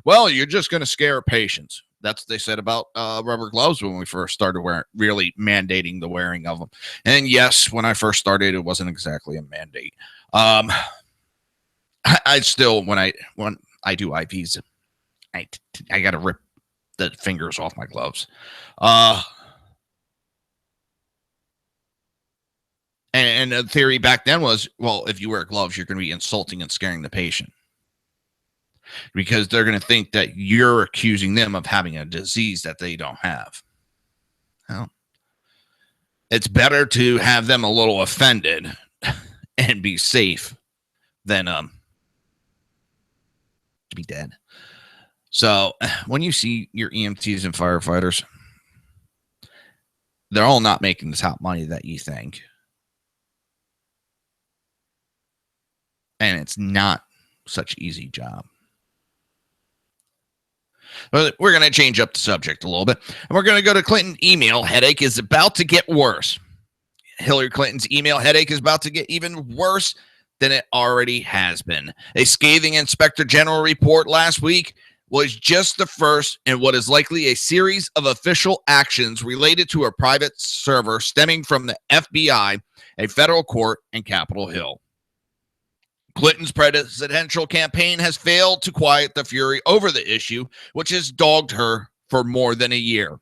Well, you're just going to scare patients. That's what they said about rubber gloves when we first started really mandating the wearing of them. And yes, when I first started, it wasn't exactly a mandate. I still, when I do IVs, I got to rip the fingers off my gloves. And the theory back then was, well, if you wear gloves, you're going to be insulting and scaring the patient. Because they're going to think that you're accusing them of having a disease that they don't have. Well, it's better to have them a little offended and be safe than to be dead. So when you see your EMTs and firefighters, they're all not making the top money that you think. And it's not such an easy job. But we're going to change up the subject a little bit. And we're going to go to Clinton. Email headache is about to get worse. Hillary Clinton's email headache is about to get even worse than it already has been. A scathing Inspector General report last week was just the first in what is likely a series of official actions related to a private server stemming from the FBI, a federal court, and Capitol Hill. Clinton's presidential campaign has failed to quiet the fury over the issue, which has dogged her for more than a year.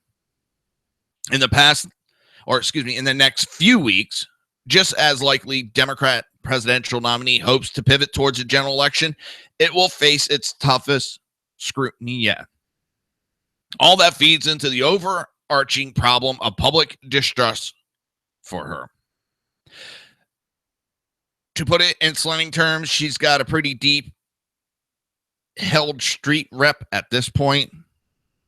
In the next few weeks, just as likely Democrat presidential nominee hopes to pivot towards a general election, it will face its toughest scrutiny yet. All that feeds into the overarching problem of public distrust for her. To put it in slang terms, she's got a pretty deep held street rep at this point.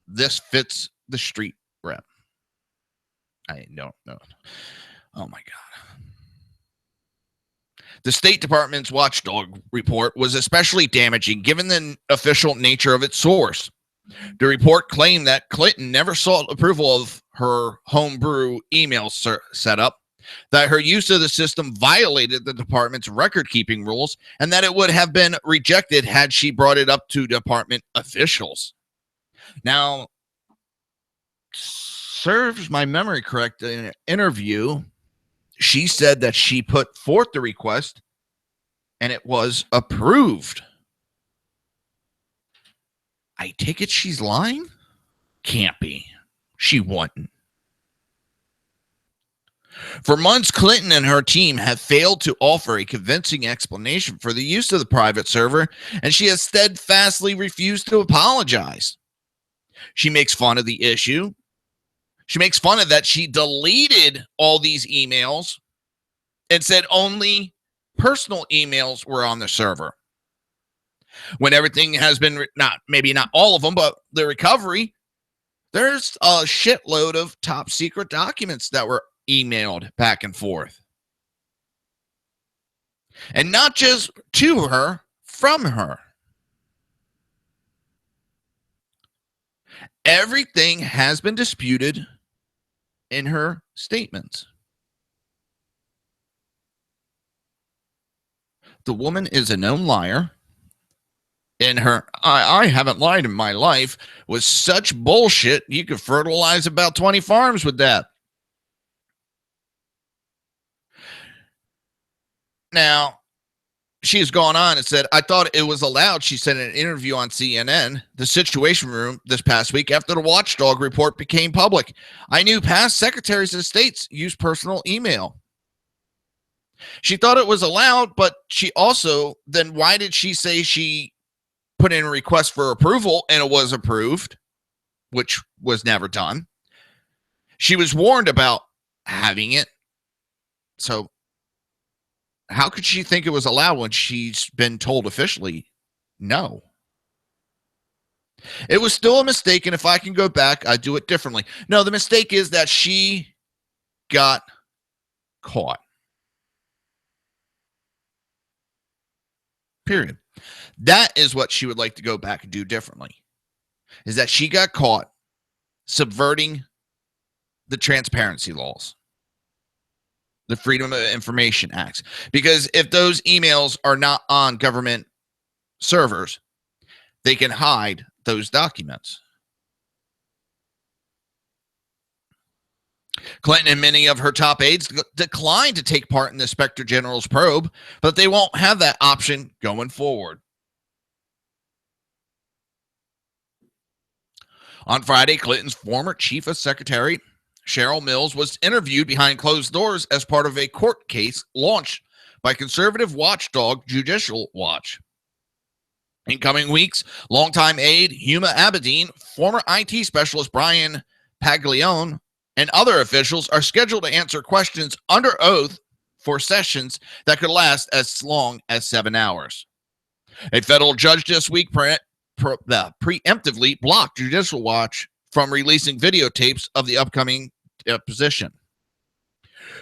This fits the street rep. I don't know. Oh my God. The State Department's watchdog report was especially damaging given the official nature of its source. The report claimed that Clinton never sought approval of her homebrew email setup, that her use of the system violated the department's record-keeping rules, and that it would have been rejected had she brought it up to department officials. Now, serves my memory correct, in an interview, she said that she put forth the request and it was approved. I take it she's lying? Can't be. She wouldn't. For months, Clinton and her team have failed to offer a convincing explanation for the use of the private server, and she has steadfastly refused to apologize. She makes fun of the issue. She makes fun of that she deleted all these emails and said only personal emails were on the server. When everything has been, maybe not all of them, but the recovery, there's a shitload of top secret documents that were emailed back and forth. And not just to her, from her. Everything has been disputed in her statements. The woman is a known liar. And her, I haven't lied in my life, was such bullshit, you could fertilize about 20 farms with that. Now, she has gone on and said, I thought it was allowed, she said in an interview on CNN, the Situation Room this past week after the watchdog report became public. I knew past secretaries of states use personal email. She thought it was allowed, but she also, then why did she say she put in a request for approval and it was approved, which was never done? She was warned about having it. So how could she think it was allowed when she's been told officially no? It was still a mistake, and if I can go back, I'd do it differently. No, the mistake is that she got caught. Period. That is what she would like to go back and do differently, is that she got caught subverting the transparency laws, the Freedom of Information Acts. Because if those emails are not on government servers, they can hide those documents. Clinton and many of her top aides declined to take part in the Inspector General's probe, but they won't have that option going forward. On Friday, Clinton's former chief of secretary, Cheryl Mills, was interviewed behind closed doors as part of a court case launched by conservative watchdog Judicial Watch. In coming weeks, longtime aide Huma Abedin, former IT specialist Brian Paglione, and other officials are scheduled to answer questions under oath for sessions that could last as long as 7 hours. A federal judge this week preemptively blocked Judicial Watch from releasing videotapes of the upcoming deposition.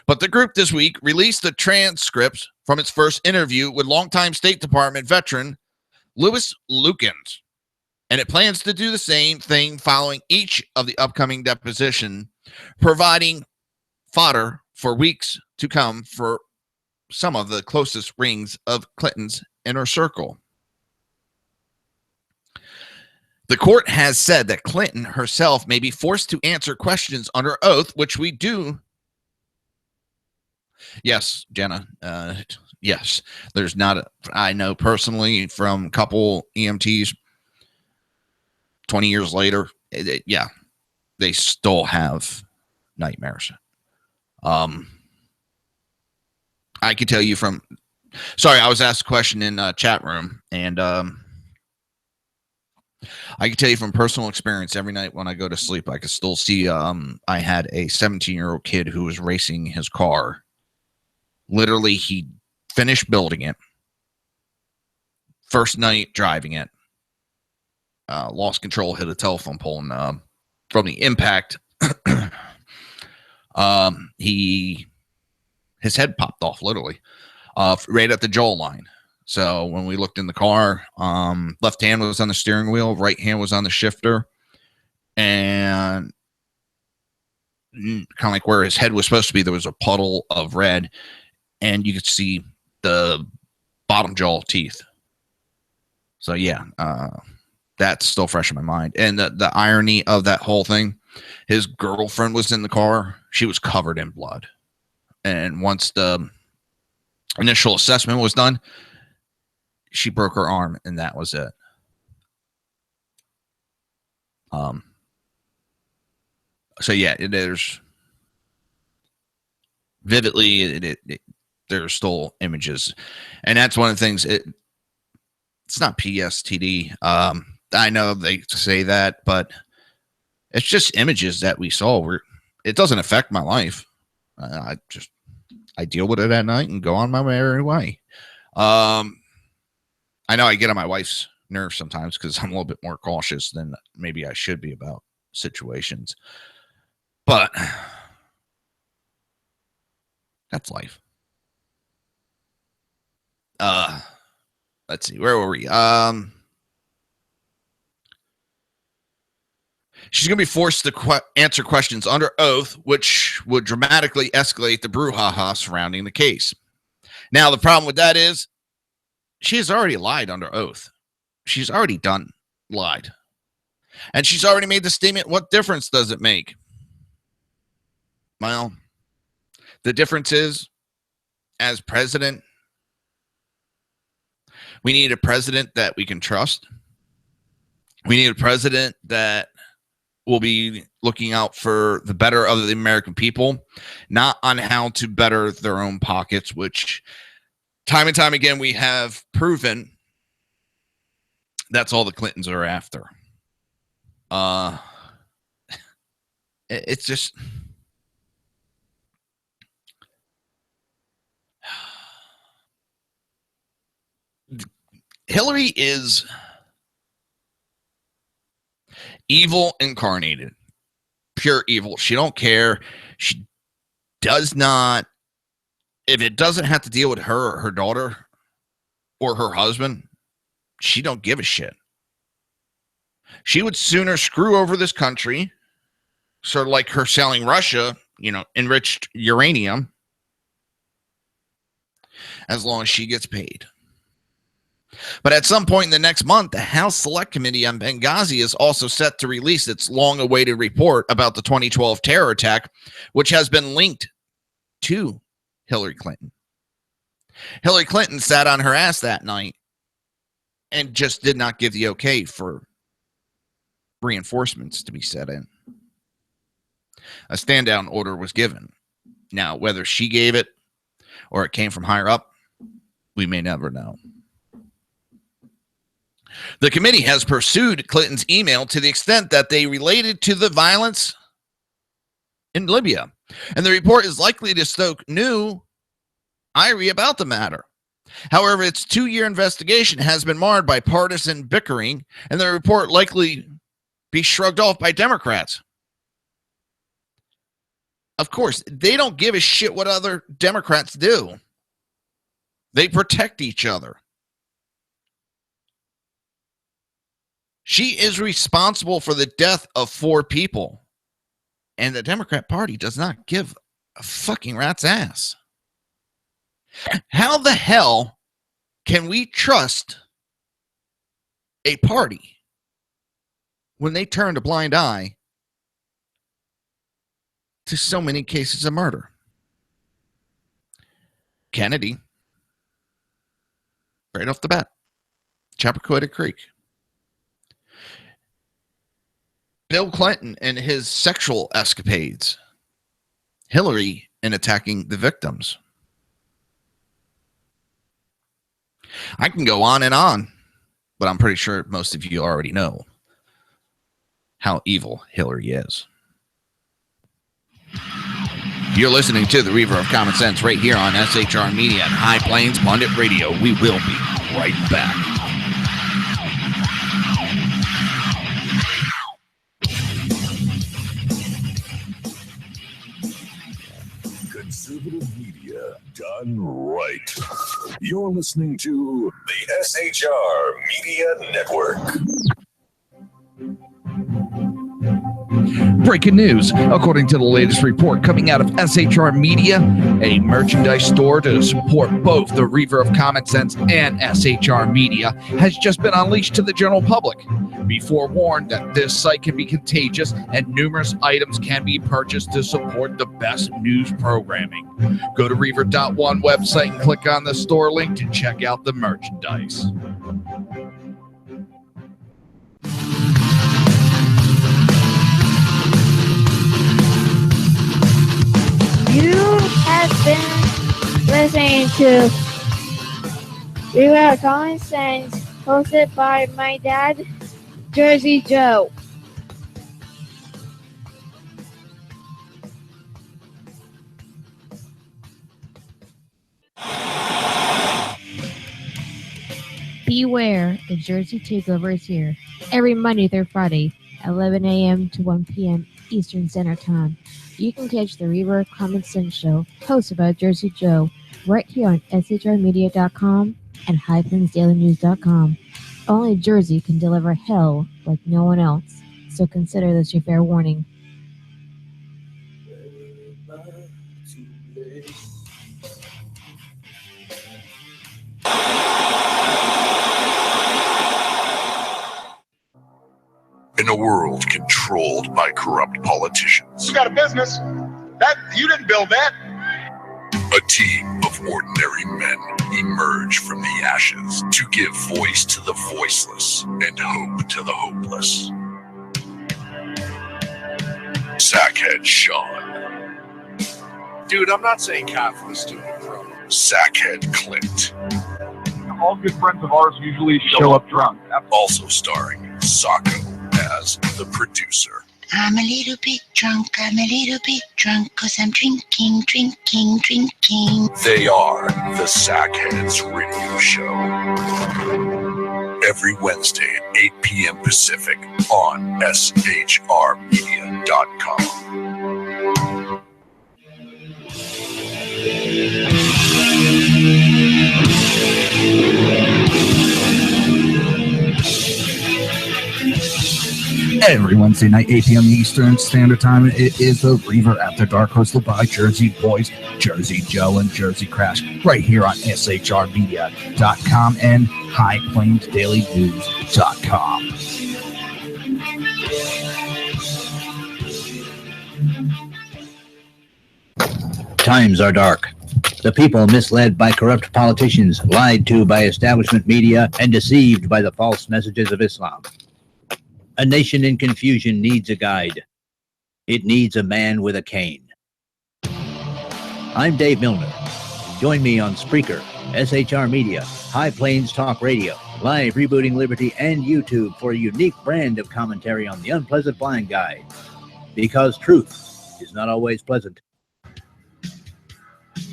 But the group this week released the transcripts from its first interview with longtime State Department veteran Louis Lukens, and it plans to do the same thing following each of the upcoming deposition, providing fodder for weeks to come for some of the closest rings of Clinton's inner circle. The court has said that Clinton herself may be forced to answer questions under oath, which we do. Yes, Jenna, Yes, there's not. I know personally from a couple EMTs. 20 years later, yeah, they still have nightmares. I can tell you from. Sorry, I was asked a question in chat room, and I can tell you from personal experience. Every night when I go to sleep, I can still see. I had a 17-year-old kid who was racing his car. Literally, he finished building it. First night driving it, lost control, hit a telephone pole, and from the impact, his head popped off literally, right at the jaw line. So when we looked in the car, left hand was on the steering wheel, right hand was on the shifter, and kind of like where his head was supposed to be, there was a puddle of red, and you could see the bottom jaw teeth. So yeah, that's still fresh in my mind. And the irony of that whole thing, his girlfriend was in the car. She was covered in blood. And once the initial assessment was done, she broke her arm, and that was it. So yeah, there's vividly, there's still images. And that's one of the things, it's not PSTD. I know they say that, but it's just images that we saw. It doesn't affect my life. I deal with it at night and go on my merry way. I know I get on my wife's nerves sometimes because I'm a little bit more cautious than maybe I should be about situations. But that's life. Let's see. Where were we? She's going to be forced to answer questions under oath, which would dramatically escalate the brouhaha surrounding the case. Now, the problem with that is she has already lied under oath. She's already lied. And she's already made the statement, what difference does it make? Well, the difference is, as president, we need a president that we can trust. We need a president that will be looking out for the better of the American people, not on how to better their own pockets, which time and time again we have proven that's all the Clintons are after. It's just Hillary is evil incarnated, pure evil. She don't care. She does not. If it doesn't have to deal with her or her daughter or her husband, she don't give a shit. She would sooner screw over this country, sort of like her selling Russia, enriched uranium, as long as she gets paid. But at some point in the next month, the House Select Committee on Benghazi is also set to release its long-awaited report about the 2012 terror attack, which has been linked to Hillary Clinton. Hillary Clinton sat on her ass that night and just did not give the okay for reinforcements to be set in. A stand-down order was given. Now, whether she gave it or it came from higher up, we may never know. The committee has pursued Clinton's email to the extent that they related to the violence in Libya, and the report is likely to stoke new ire about the matter. However, its 2-year investigation has been marred by partisan bickering, and the report likely be shrugged off by Democrats. Of course, they don't give a shit what other Democrats do. They protect each other. She is responsible for the death of 4 people. And the Democrat Party does not give a fucking rat's ass. How the hell can we trust a party when they turned a blind eye to so many cases of murder? Kennedy, right off the bat. Chappaquiddick Creek. Bill Clinton and his sexual escapades. Hillary in attacking the victims. I can go on and on, but I'm pretty sure most of you already know how evil Hillary is. You're listening to the Reaver of Common Sense right here on SHR Media and High Plains Pundit Radio. We will be right back. Conservative media done right. You're listening to the SHR Media Network. Breaking news. According to the latest report coming out of SHR Media, a merchandise store to support both the Reaver of Common Sense and SHR Media has just been unleashed to the general public. Be forewarned that this site can be contagious and numerous items can be purchased to support the best news programming. Go to Reaver.one website and click on the store link to check out the merchandise. You have been listening to Reaver of Common Sense, hosted by my dad, Jersey Joe. Beware, the Jersey Takeover is here. Every Monday through Friday, 11 a.m. to 1 p.m. Eastern Standard Time. You can catch the Reaver of Common Sense show, hosted by Jersey Joe, right here on shrmedia.com and highplains.com. Only Jersey can deliver hell like no one else, so consider this your fair warning. In a world controlled by corrupt politicians, You got a business. That you didn't build that. a team of ordinary men emerge from the ashes to give voice to the voiceless and hope to the hopeless. Sackhead Sean, Dude, I'm not saying Catholic student pro. Sackhead Clint, All good friends of ours usually show up drunk. also starring Sacco as the producer. I'm a little bit drunk, I'm a little bit drunk, 'cause I'm drinking. They are the Sackheads Radio Show. Every Wednesday at 8 p.m. Pacific on shrmedia.com. Every Wednesday night, 8 p.m. Eastern Standard Time, it is the Reaver After Dark, hosted by Jersey Boys, Jersey Joe, and Jersey Crash, right here on shrmedia.com and highplainsdailynews.com. Times are dark. The people misled by corrupt politicians, lied to by establishment media, and deceived by the false messages of Islam. A nation in confusion needs a guide. It needs a man with a cane. I'm Dave Milner. Join me on Spreaker, SHR Media, High Plains Talk Radio, Live Rebooting Liberty, and YouTube for a unique brand of commentary on the unpleasant blind guide. Because truth is not always pleasant.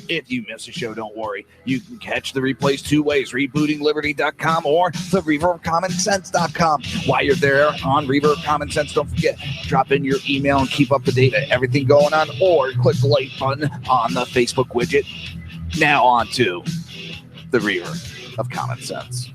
If you miss a show, don't worry. You can catch the replays two ways, rebootingliberty.com or the reaverofcommonsense.com. While you're there on Reaver of Common Sense, don't forget, drop in your email and keep up to date on everything going on, or click the like button on the Facebook widget. Now on to the Reaver of Common Sense.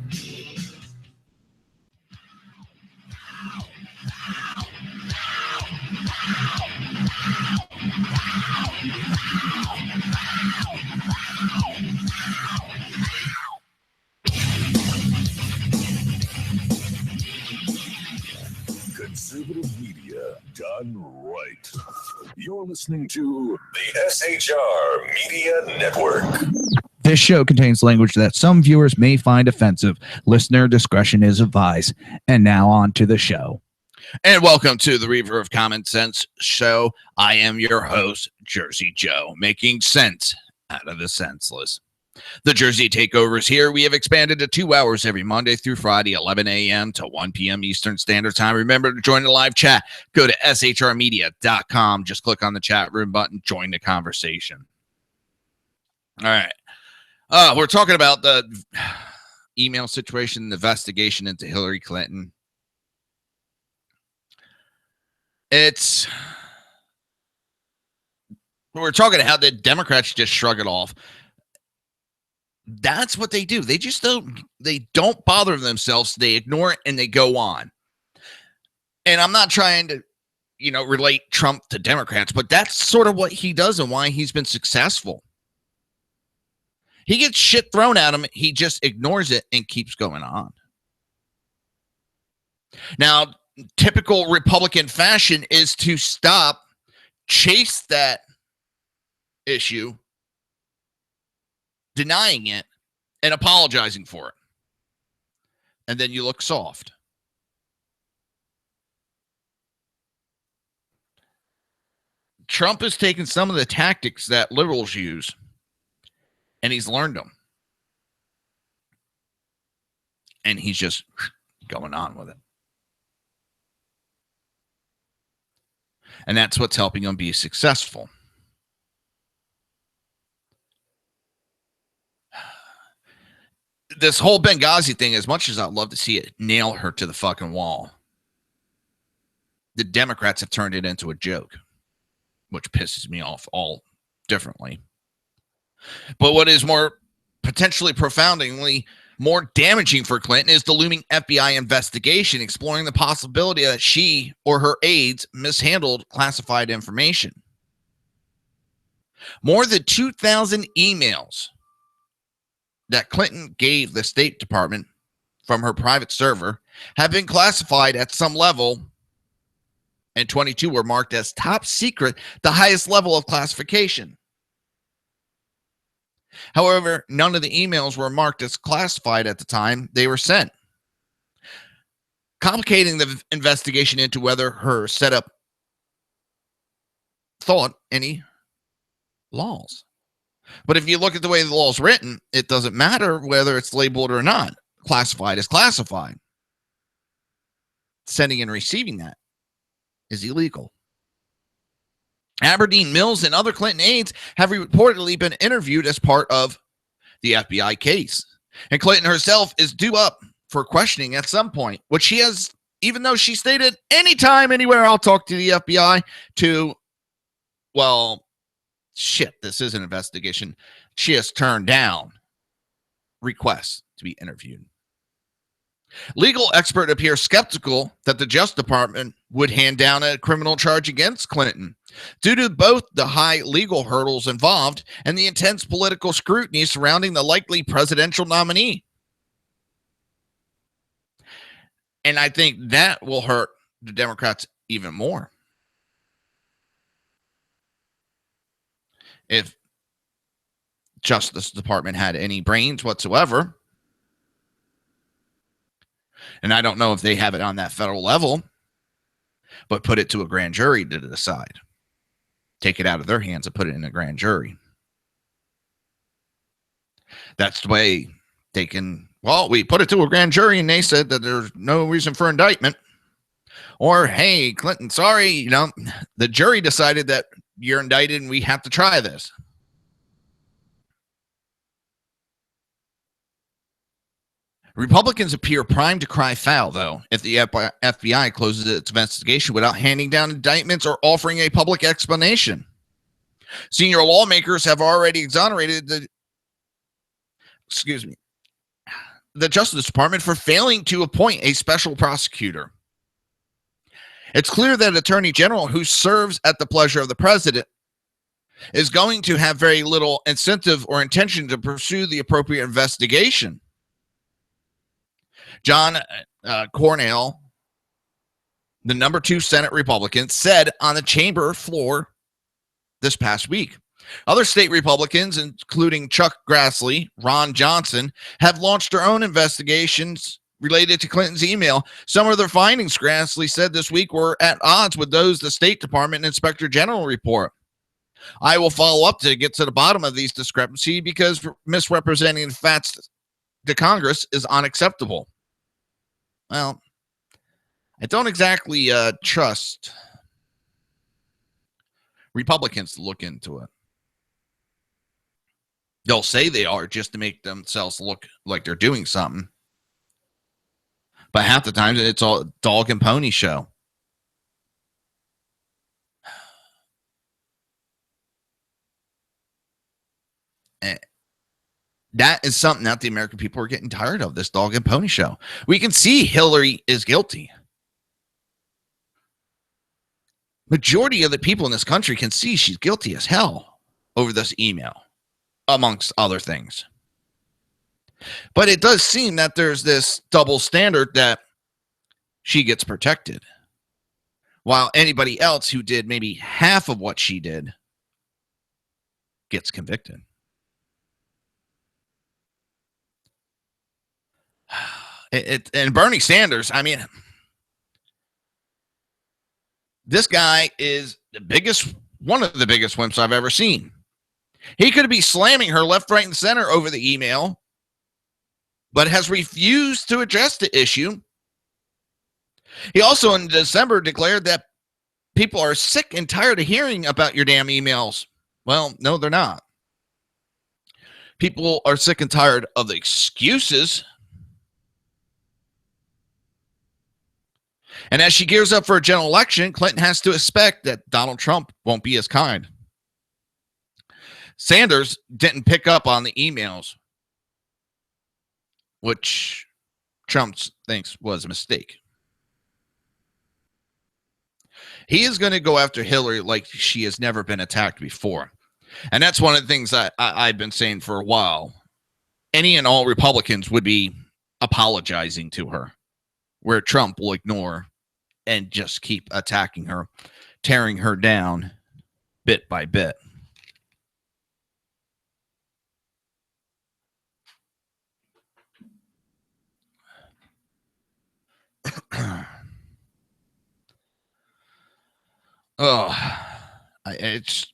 Conservative media done right. You're listening to the SHR Media Network. This show contains language that some viewers may find offensive. Listener discretion is advised. And now on to the show. And welcome to the Reaver of Common Sense show. I am your host, Jersey Joe, making sense out of the senseless. The Jersey Takeover is here. We have expanded to 2 hours every Monday through Friday, 11 a.m. to 1 p.m. Eastern Standard Time. Remember to join the live chat. Go to shrmedia.com. Just click on the chat room button. Join the conversation. All right. We're talking about the email situation, the investigation into Hillary Clinton. We're talking how the Democrats just shrug it off. That's what they do. They just don't bother themselves. They ignore it and they go on. And I'm not trying to, relate Trump to Democrats, but that's sort of what he does and why he's been successful. He gets shit thrown at him. He just ignores it and keeps going on. Now, typical Republican fashion is to stop, chase that issue, denying it, and apologizing for it. And then you look soft. Trump has taken some of the tactics that liberals use, and he's learned them. And he's just going on with it. And that's what's helping him be successful. This whole Benghazi thing, as much as I'd love to see it nail her to the fucking wall, the Democrats have turned it into a joke, which pisses me off all differently. But what is more potentially profoundly more damaging for Clinton is the looming FBI investigation exploring the possibility that she or her aides mishandled classified information. More than 2,000 emails that Clinton gave the State Department from her private server have been classified at some level, and 22 were marked as top secret, the highest level of classification. However, none of the emails were marked as classified at the time they were sent, complicating the investigation into whether her setup thought any laws. But if you look at the way the law is written, it doesn't matter whether it's labeled or not. Classified is classified. Sending and receiving that is illegal. Aberdeen Mills and other Clinton aides have reportedly been interviewed as part of the FBI case. And Clinton herself is due up for questioning at some point, which she has, even though she stated anytime, anywhere, I'll talk to the FBI, to, well, shit, this is an investigation. She has turned down requests to be interviewed. Legal expert appears skeptical that the Justice Department would hand down a criminal charge against Clinton due to both the high legal hurdles involved and the intense political scrutiny surrounding the likely presidential nominee. And I think that will hurt the Democrats even more. If Justice Department had any brains whatsoever, and I don't know if they have it on that federal level, but put it to a grand jury to decide. Take it out of their hands and put it in a grand jury. That's the way they can, well, we put it to a grand jury and they said that there's no reason for indictment. Or, hey, Clinton, sorry, the jury decided that you're indicted and we have to try this. Republicans appear primed to cry foul, though, if the FBI closes its investigation without handing down indictments or offering a public explanation. Senior lawmakers have already exonerated the Justice Department for failing to appoint a special prosecutor. It's clear that Attorney General, who serves at the pleasure of the president, is going to have very little incentive or intention to pursue the appropriate investigation. John Cornell, the number 2 Senate Republican, said on the chamber floor this past week, Other state Republicans, including Chuck Grassley, Ron Johnson, have launched their own investigations related to Clinton's email. Some of their findings, Grassley said this week, were at odds with those the State Department and Inspector General report. I will follow up to get to the bottom of these discrepancies because misrepresenting facts to Congress is unacceptable. Well, I don't exactly trust Republicans to look into it. They'll say they are just to make themselves look like they're doing something. But half the time, it's all dog and pony show. And that is something that the American people are getting tired of, this dog and pony show. We can see Hillary is guilty. Majority of the people in this country can see she's guilty as hell over this email, amongst other things. But it does seem that there's this double standard that she gets protected, while anybody else who did maybe half of what she did gets convicted. And Bernie Sanders, I mean, this guy is one of the biggest wimps I've ever seen. He could be slamming her left, right, and center over the email, but has refused to address the issue. He also in December declared that people are sick and tired of hearing about your damn emails. Well, no, they're not. People are sick and tired of the excuses. And as she gears up for a general election, Clinton has to expect that Donald Trump won't be as kind. Sanders didn't pick up on the emails, which Trump thinks was a mistake. He is going to go after Hillary like she has never been attacked before. And that's one of the things I've been saying for a while. Any and all Republicans would be apologizing to her, where Trump will ignore and just keep attacking her, tearing her down bit by bit. It's,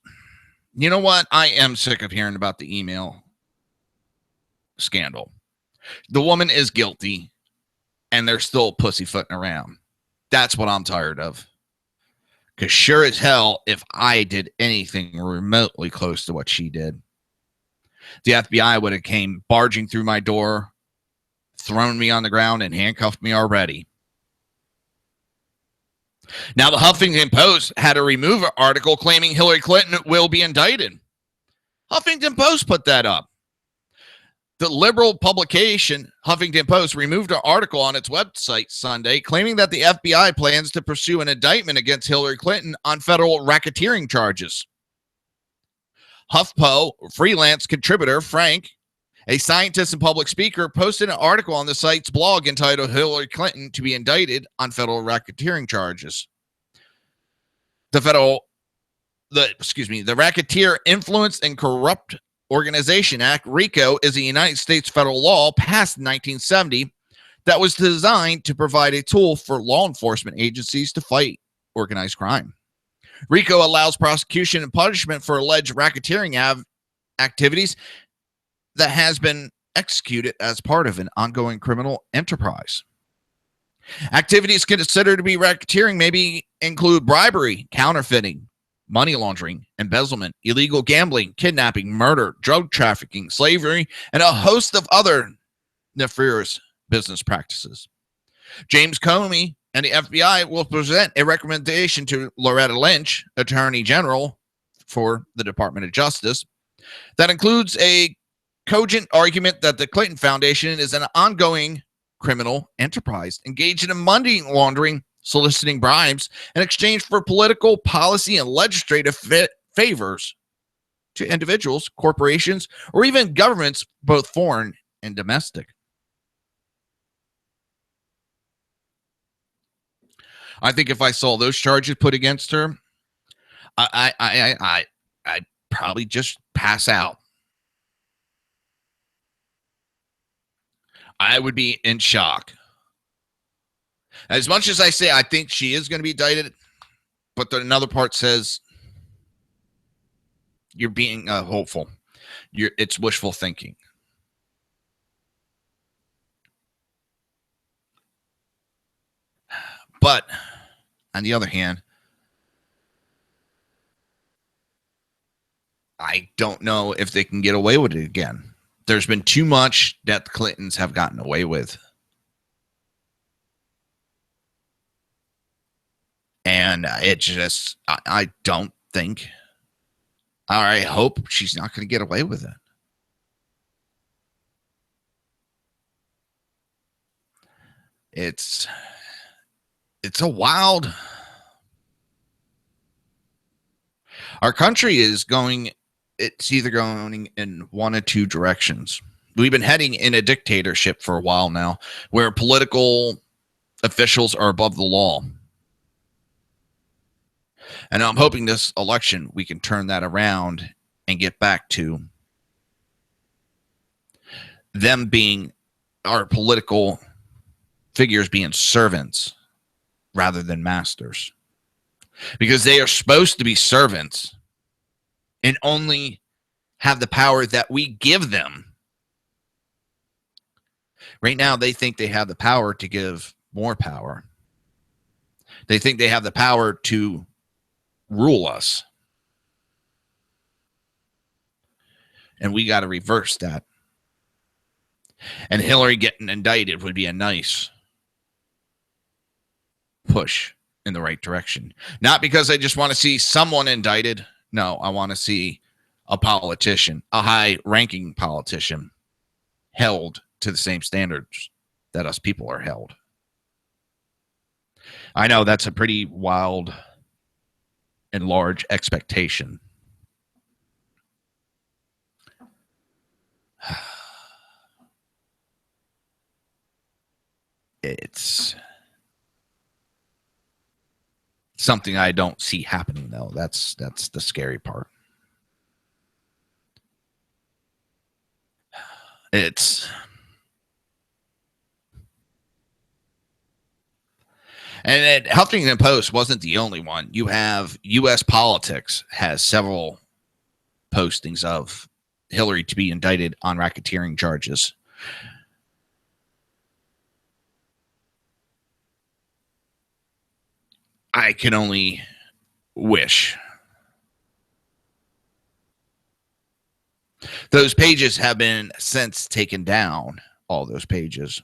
you know what? I am sick of hearing about the email scandal. The woman is guilty, and they're still pussyfooting around. That's what I'm tired of. Because sure as hell, if I did anything remotely close to what she did, the FBI would have came barging through my door, thrown me on the ground, and handcuffed me already. Now, the Huffington Post had a remove article claiming Hillary Clinton will be indicted. Huffington Post put that up. The liberal publication Huffington Post removed an article on its website Sunday claiming that the FBI plans to pursue an indictment against Hillary Clinton on federal racketeering charges. HuffPo freelance contributor Frank, a scientist and public speaker, posted an article on the site's blog entitled Hillary Clinton to be indicted on federal racketeering charges. The Racketeer Influenced and Corrupt Organization Act, RICO, is a United States federal law passed in 1970 that was designed to provide a tool for law enforcement agencies to fight organized crime. RICO allows prosecution and punishment for alleged racketeering activities that has been executed as part of an ongoing criminal enterprise. Activities considered to be racketeering may include bribery, counterfeiting, money laundering, embezzlement, illegal gambling, kidnapping, murder, drug trafficking, slavery, and a host of other nefarious business practices. James Comey and the FBI will present a recommendation to Loretta Lynch, Attorney General for the Department of Justice, that includes a cogent argument that the Clinton Foundation is an ongoing criminal enterprise engaged in money laundering, soliciting bribes in exchange for political, policy, and legislative favors to individuals, corporations, or even governments, both foreign and domestic. I think if I saw those charges put against her, I probably just pass out. I would be in shock. As much as I say I think she is going to be indicted, but another part says you're being hopeful. It's wishful thinking. But on the other hand, I don't know if they can get away with it again. There's been too much that the Clintons have gotten away with. And it just, I don't think, or I hope she's not going to get away with it. It's a wild. Our country is going, it's either going in one or two directions. We've been heading in a dictatorship for a while now, where political officials are above the law. And I'm hoping this election we can turn that around and get back to them being, our political figures being servants rather than masters. Because they are supposed to be servants and only have the power that we give them. Right now, they think they have the power to give more power. They think they have the power to rule us. And we got to reverse that. And Hillary getting indicted would be a nice push in the right direction. Not because I just want to see someone indicted. No, I want to see a politician, a high-ranking politician, held to the same standards that us people are held. I know that's a pretty wild and large expectation. It's something I don't see happening, though. That's the scary part. And Huffington Post wasn't the only one. You have U.S. Politics has several postings of Hillary to be indicted on racketeering charges. I can only wish. Those pages have been since taken down, all those pages.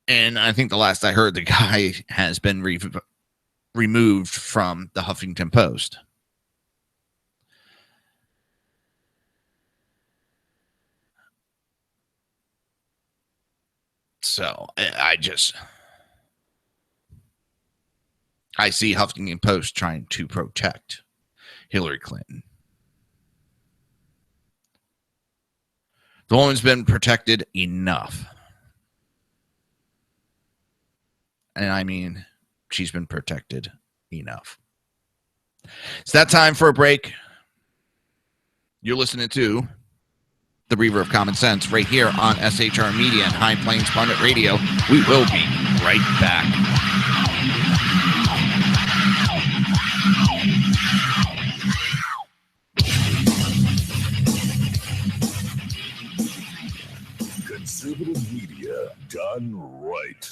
And I think the last I heard, the guy has been removed from the Huffington Post. So I see Huffington Post trying to protect Hillary Clinton. The woman's been protected enough. And I mean, she's been protected enough. It's that time for a break. You're listening to the Reaver of Common Sense right here on SHR Media and High Plains Pundit Radio. We will be right back. Conservative media done right.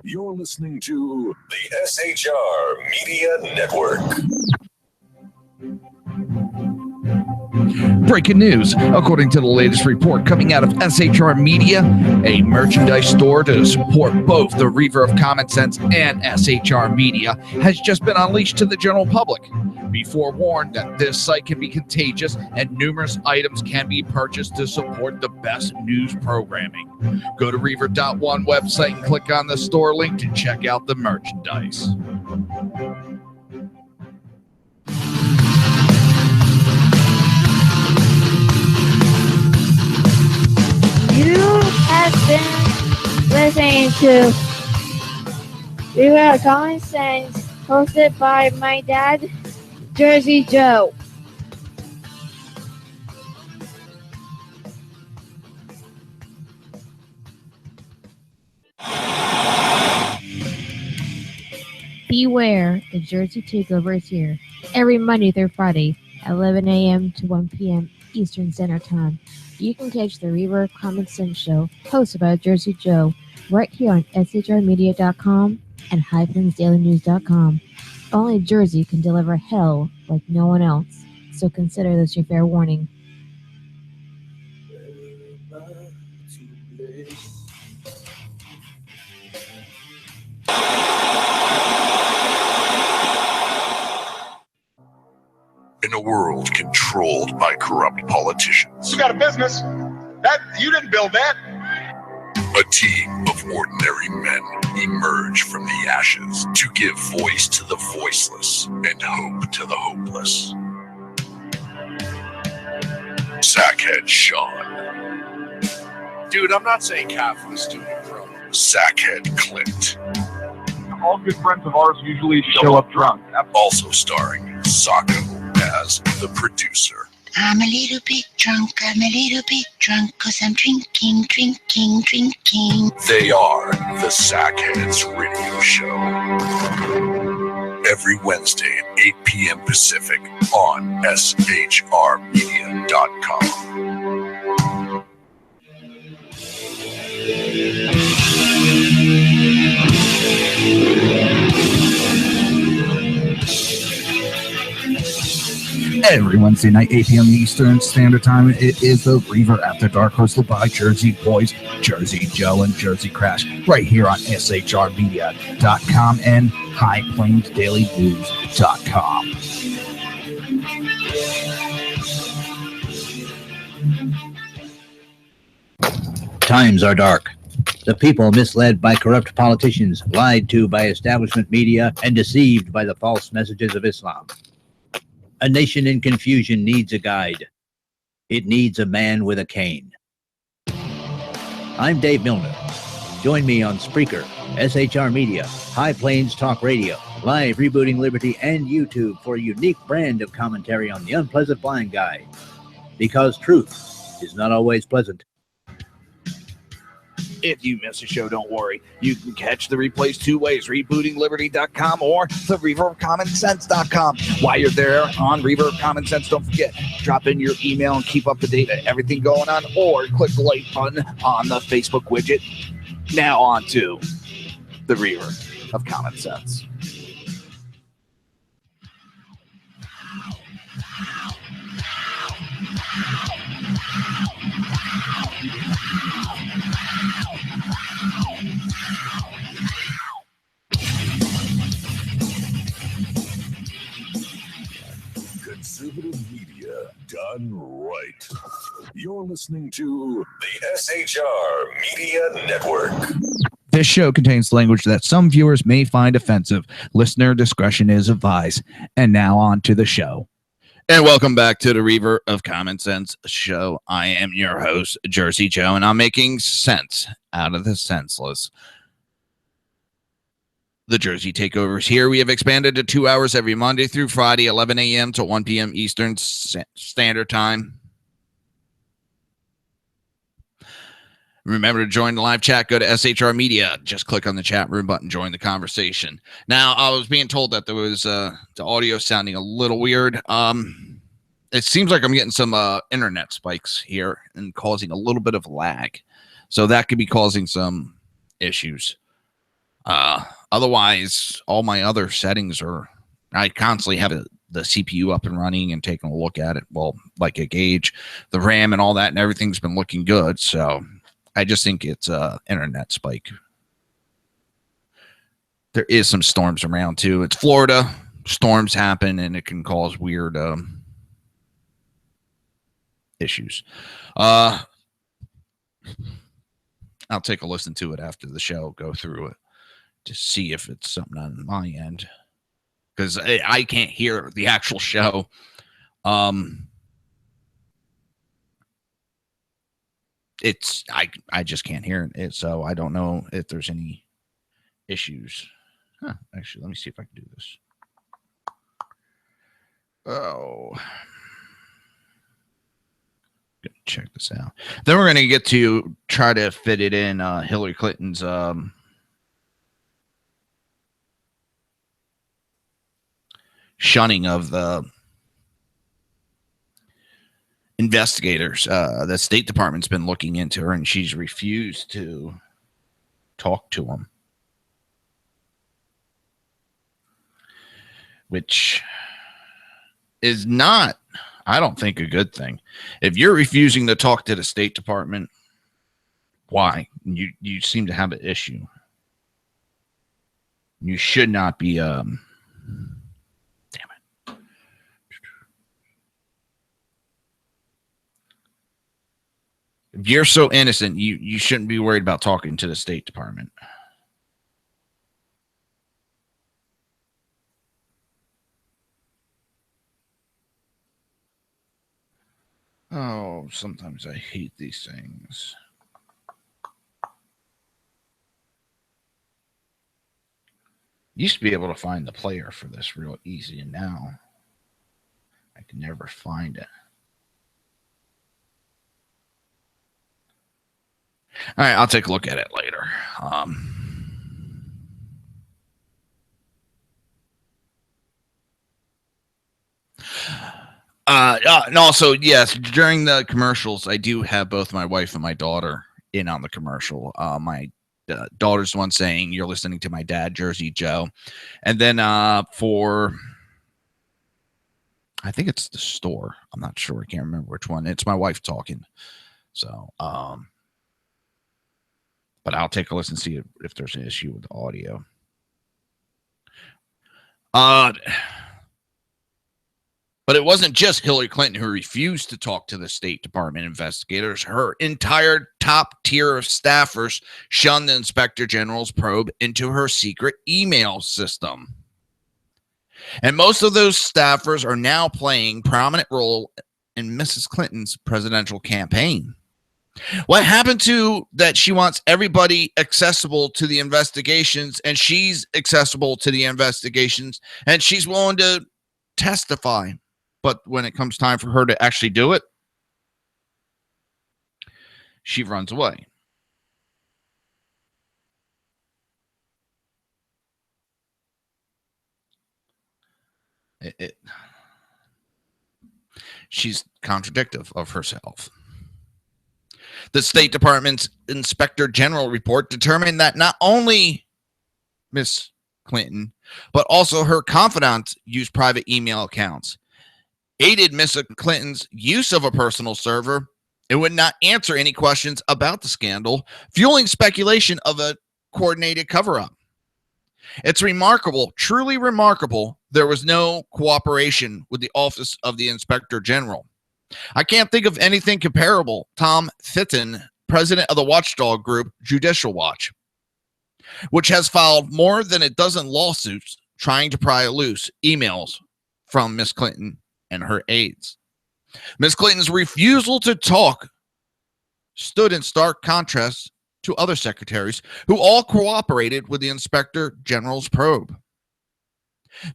You're listening to the SHR Media Network. Breaking news. According to the latest report coming out of SHR Media, a merchandise store to support both the Reaver of Common Sense and SHR Media has just been unleashed to the general public. Be forewarned that this site can be contagious and numerous items can be purchased to support the best news programming. Go to Reaver.one website and click on the store link to check out the merchandise. You have been listening to Reaver of Common Sense, hosted by my dad, Jersey Joe. Beware, the Jersey Takeover is here. Every Monday through Friday, 11 a.m. to 1 p.m. Eastern Standard Time. You can catch the Reaver of Common Sense show, hosted by Jersey Joe, right here on shrmedia.com and highplansdailynews.com. Only Jersey can deliver hell like no one else, so consider this your fair warning. In a world controlled by corrupt politicians, You got a business. That you didn't build that. a team of ordinary men emerge from the ashes to give voice to the voiceless and hope to the hopeless. Sackhead Sean, Dude, I'm not saying half of the student pro. Sackhead Clint, All good friends of ours usually show up drunk. also starring Sacco as the producer. I'm a little bit drunk, I'm a little bit drunk, 'cause I'm drinking. They are the Sackheads Radio Show. Every Wednesday at 8 p.m. Pacific on shrmedia.com. Every Wednesday night, 8 p.m. Eastern Standard Time, it is the Reaver After Dark, hosted by Jersey Boys, Jersey Joe, and Jersey Crash, right here on shrmedia.com and highplansdailynews.com. Times are dark. The people misled by corrupt politicians, lied to by establishment media, and deceived by the false messages of Islam. A nation in confusion needs a guide. It needs a man with a cane. I'm Dave Milner. Join me on Spreaker, SHR Media, High Plains Talk Radio, Live Rebooting Liberty, and YouTube for a unique brand of commentary on the unpleasant blind guy. Because truth is not always pleasant. If you miss a show, don't worry. You can catch the replays two ways, rebootingliberty.com or the reaverofcommonsense.com. While you're there on Reaver of Common Sense, don't forget, drop in your email and keep up to date on everything going on, or click the like button on the Facebook widget. Now on to the Reaver of Common Sense. Conservative media done right. You're listening to the SHR Media Network. This show contains language that some viewers may find offensive. Listener discretion is advised. And now on to the show. And welcome back to the Reaver of Common Sense show. I am your host, Jersey Joe, and I'm making sense out of the senseless. The Jersey Takeovers here. We have expanded to 2 hours every Monday through Friday, 11 a.m. to 1 p.m. Eastern Standard Time. Remember to join the live chat. Go to SHR Media. Just click on the chat room button. Join the conversation. Now, I was being told that there was the audio sounding a little weird. It seems like I'm getting some internet spikes here and causing a little bit of lag. So that could be causing some issues. Otherwise, all my other settings are, I constantly have the CPU up and running and taking a look at it. Well, like a gauge, the RAM and all that, and everything's been looking good. So I just think it's internet spike. There is some storms around too. It's Florida. Storms happen and it can cause weird issues. I'll take a listen to it after the show, go through it to see if it's something on my end, because I can't hear the actual show. I just can't hear it, so I don't know if there's any issues. Actually, let me see if I can do this. Oh. Check this out. Then we're going to get to try to fit it in Hillary Clinton's shunning of the investigators. The State Department's been looking into her, and she's refused to talk to them, which is not, I don't think, a good thing. If you're refusing to talk to the State Department, why? You seem to have an issue. You should not be damn it. If you're so innocent, you shouldn't be worried about talking to the State Department. Oh, sometimes I hate these things. Used to be able to find the player for this real easy, and now I can never find it. All right, I'll take a look at it later. And also, yes, during the commercials, I do have both my wife and my daughter in on the commercial. My daughter's the one saying, "You're listening to my dad, Jersey Joe," and then for, I think it's the store. I'm not sure. I can't remember which one. It's my wife talking. So, but I'll take a listen and see if there's an issue with the audio. But it wasn't just Hillary Clinton who refused to talk to the State Department investigators. Her entire top tier of staffers shunned the Inspector General's probe into her secret email system. And most of those staffers are now playing prominent role in Mrs. Clinton's presidential campaign. What happened to that? She wants everybody accessible to the investigations, and she's accessible to the investigations, and she's willing to testify. But when it comes time for her to actually do it, she runs away. She's contradictive of herself. The State Department's Inspector General report determined that not only Miss Clinton, but also her confidants used private email accounts, aided Miss Clinton's use of a personal server, and would not answer any questions about the scandal, fueling speculation of a coordinated cover-up. It's remarkable, truly remarkable, there was no cooperation with the Office of the Inspector General. I can't think of anything comparable. Tom Fitton, president of the watchdog group Judicial Watch, which has filed more than a dozen lawsuits trying to pry loose emails from Miss Clinton and her aides. Miss Clinton's refusal to talk stood in stark contrast to other secretaries who all cooperated with the Inspector General's probe.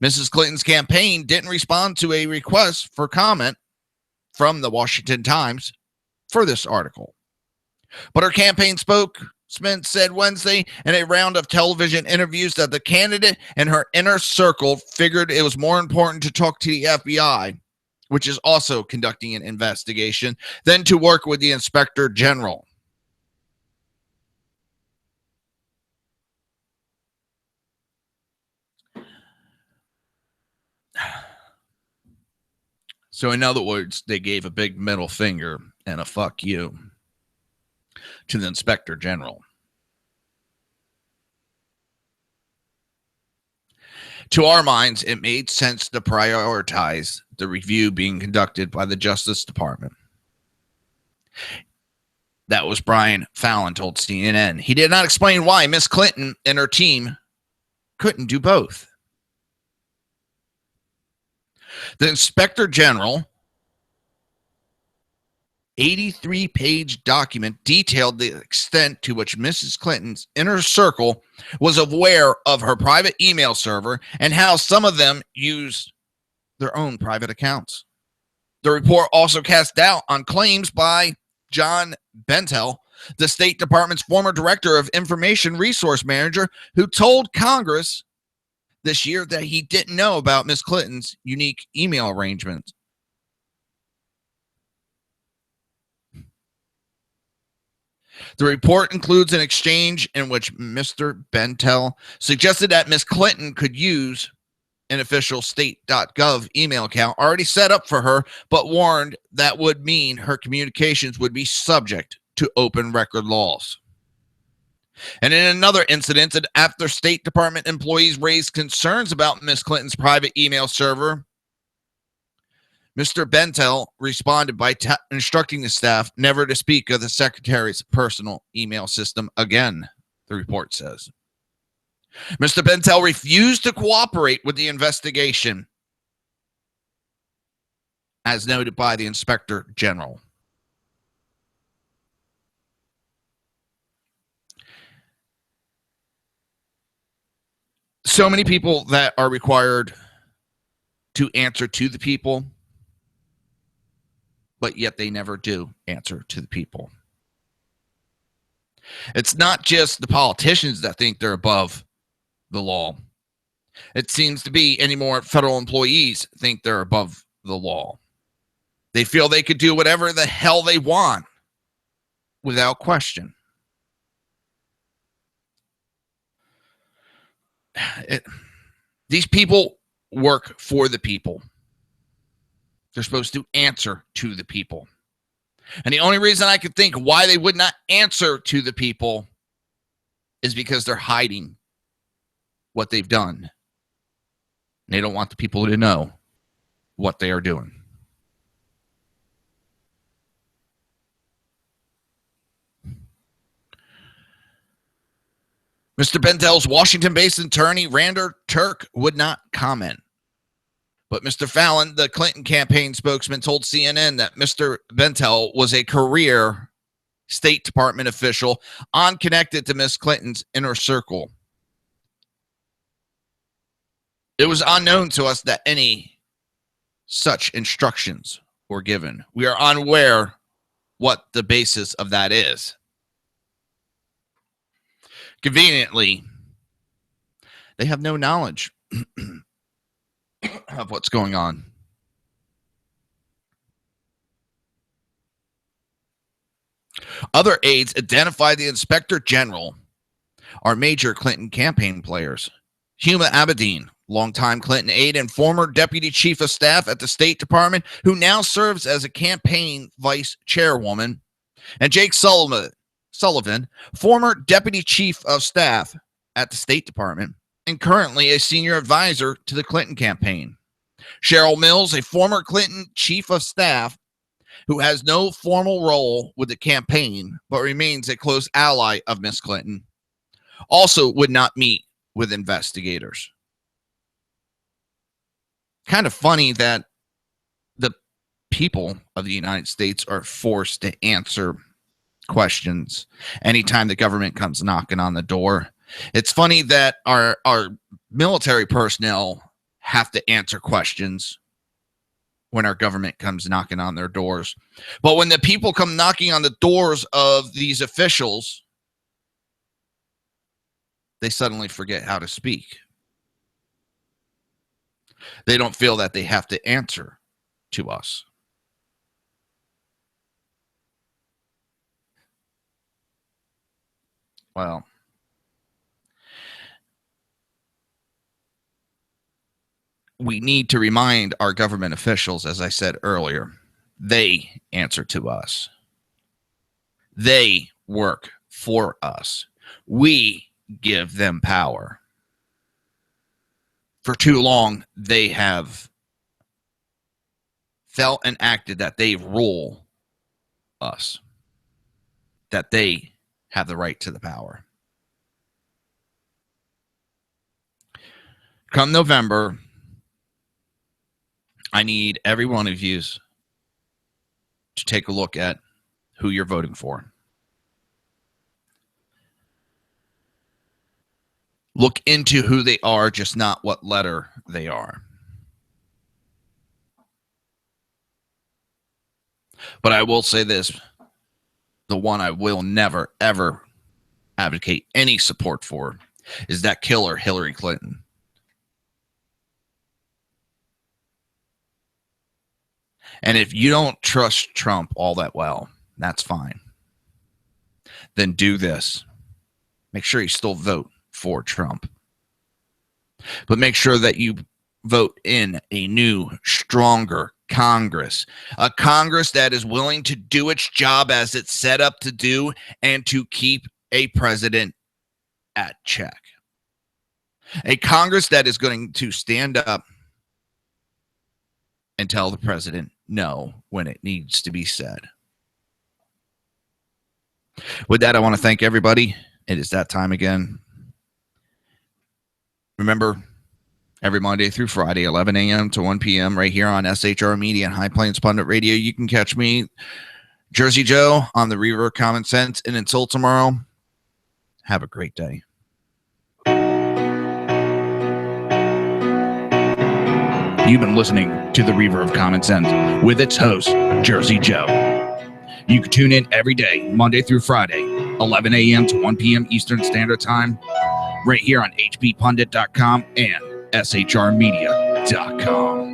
Mrs. Clinton's campaign didn't respond to a request for comment from the Washington Times for this article. But her campaign spokesman said Wednesday in a round of television interviews that the candidate and her inner circle figured it was more important to talk to the FBI, which is also conducting an investigation, than to work with the Inspector General. So in other words, they gave a big middle finger and a fuck you to the Inspector General. To our minds, it made sense to prioritize the review being conducted by the Justice Department. That was Brian Fallon told CNN. He did not explain why Miss Clinton and her team couldn't do both. The Inspector General 83-page document detailed the extent to which Mrs. Clinton's inner circle was aware of her private email server and how some of them used their own private accounts. The report also cast doubt on claims by John Bentel, the State Department's former director of information resource manager, who told Congress this year that he didn't know about Miss Clinton's unique email arrangements. The report includes an exchange in which Mr. Bentel suggested that Miss Clinton could use an official state.gov email account already set up for her, but warned that would mean her communications would be subject to open record laws. And in another incident, after State Department employees raised concerns about Miss Clinton's private email server, Mr. Bentel responded by instructing the staff never to speak of the secretary's personal email system again, the report says. Mr. Bentel refused to cooperate with the investigation, as noted by the Inspector General. So many people that are required to answer to the people, but yet they never do answer to the people. It's not just the politicians that think they're above the law. It seems to be any more federal employees think they're above the law. They feel they could do whatever the hell they want without question. These people work for the people. They're supposed to answer to the people. And the only reason I could think why they would not answer to the people is because they're hiding what they've done. And they don't want the people to know what they are doing. Mr. Bentel's Washington-based attorney, Rander Turk, would not comment. But Mr. Fallon, the Clinton campaign spokesman, told CNN that Mr. Bentel was a career State Department official unconnected to Miss Clinton's inner circle. It was unknown to us that any such instructions were given. We are unaware what the basis of that is. Conveniently, they have no knowledge of what's going on. Other aides identified the Inspector General are major Clinton campaign players. Huma Abedin, longtime Clinton aide and former deputy chief of staff at the State Department, who now serves as a campaign vice chairwoman, and Jake Sullivan, former deputy chief of staff at the State Department and currently a senior advisor to the Clinton campaign. Cheryl Mills, a former Clinton chief of staff who has no formal role with the campaign but remains a close ally of Miss Clinton, also would not meet with investigators. Kind of funny that the people of the United States are forced to answer questions anytime the government comes knocking on the door. It's funny that our military personnel have to answer questions when our government comes knocking on their doors. But when the people come knocking on the doors of these officials, they suddenly forget how to speak. They don't feel that they have to answer to us. Well, we need to remind our government officials, as I said earlier, they answer to us. They work for us. We give them power. For too long, they have felt and acted that they rule us, that they have the right to the power. Come November, I need every one of you to take a look at who you're voting for. Look into who they are, just not what letter they are. But I will say this. The one I will never, ever advocate any support for is that killer Hillary Clinton. And if you don't trust Trump all that well, that's fine. Then do this. Make sure you still vote for Trump. But make sure that you vote in a new, stronger Congress. A Congress that is willing to do its job as it's set up to do and to keep a president at check. A Congress that is going to stand up and tell the president no when it needs to be said. With that, I want to thank everybody. It is that time again. Remember, every Monday through Friday, 11 a.m. to 1 p.m. right here on SHR Media and High Plains Pundit Radio. You can catch me, Jersey Joe, on the Reaver of Common Sense. And until tomorrow, have a great day. You've been listening to the Reaver of Common Sense with its host, Jersey Joe. You can tune in every day, Monday through Friday, 11 a.m. to 1 p.m. Eastern Standard Time, right here on hppundit.com and shrmedia.com.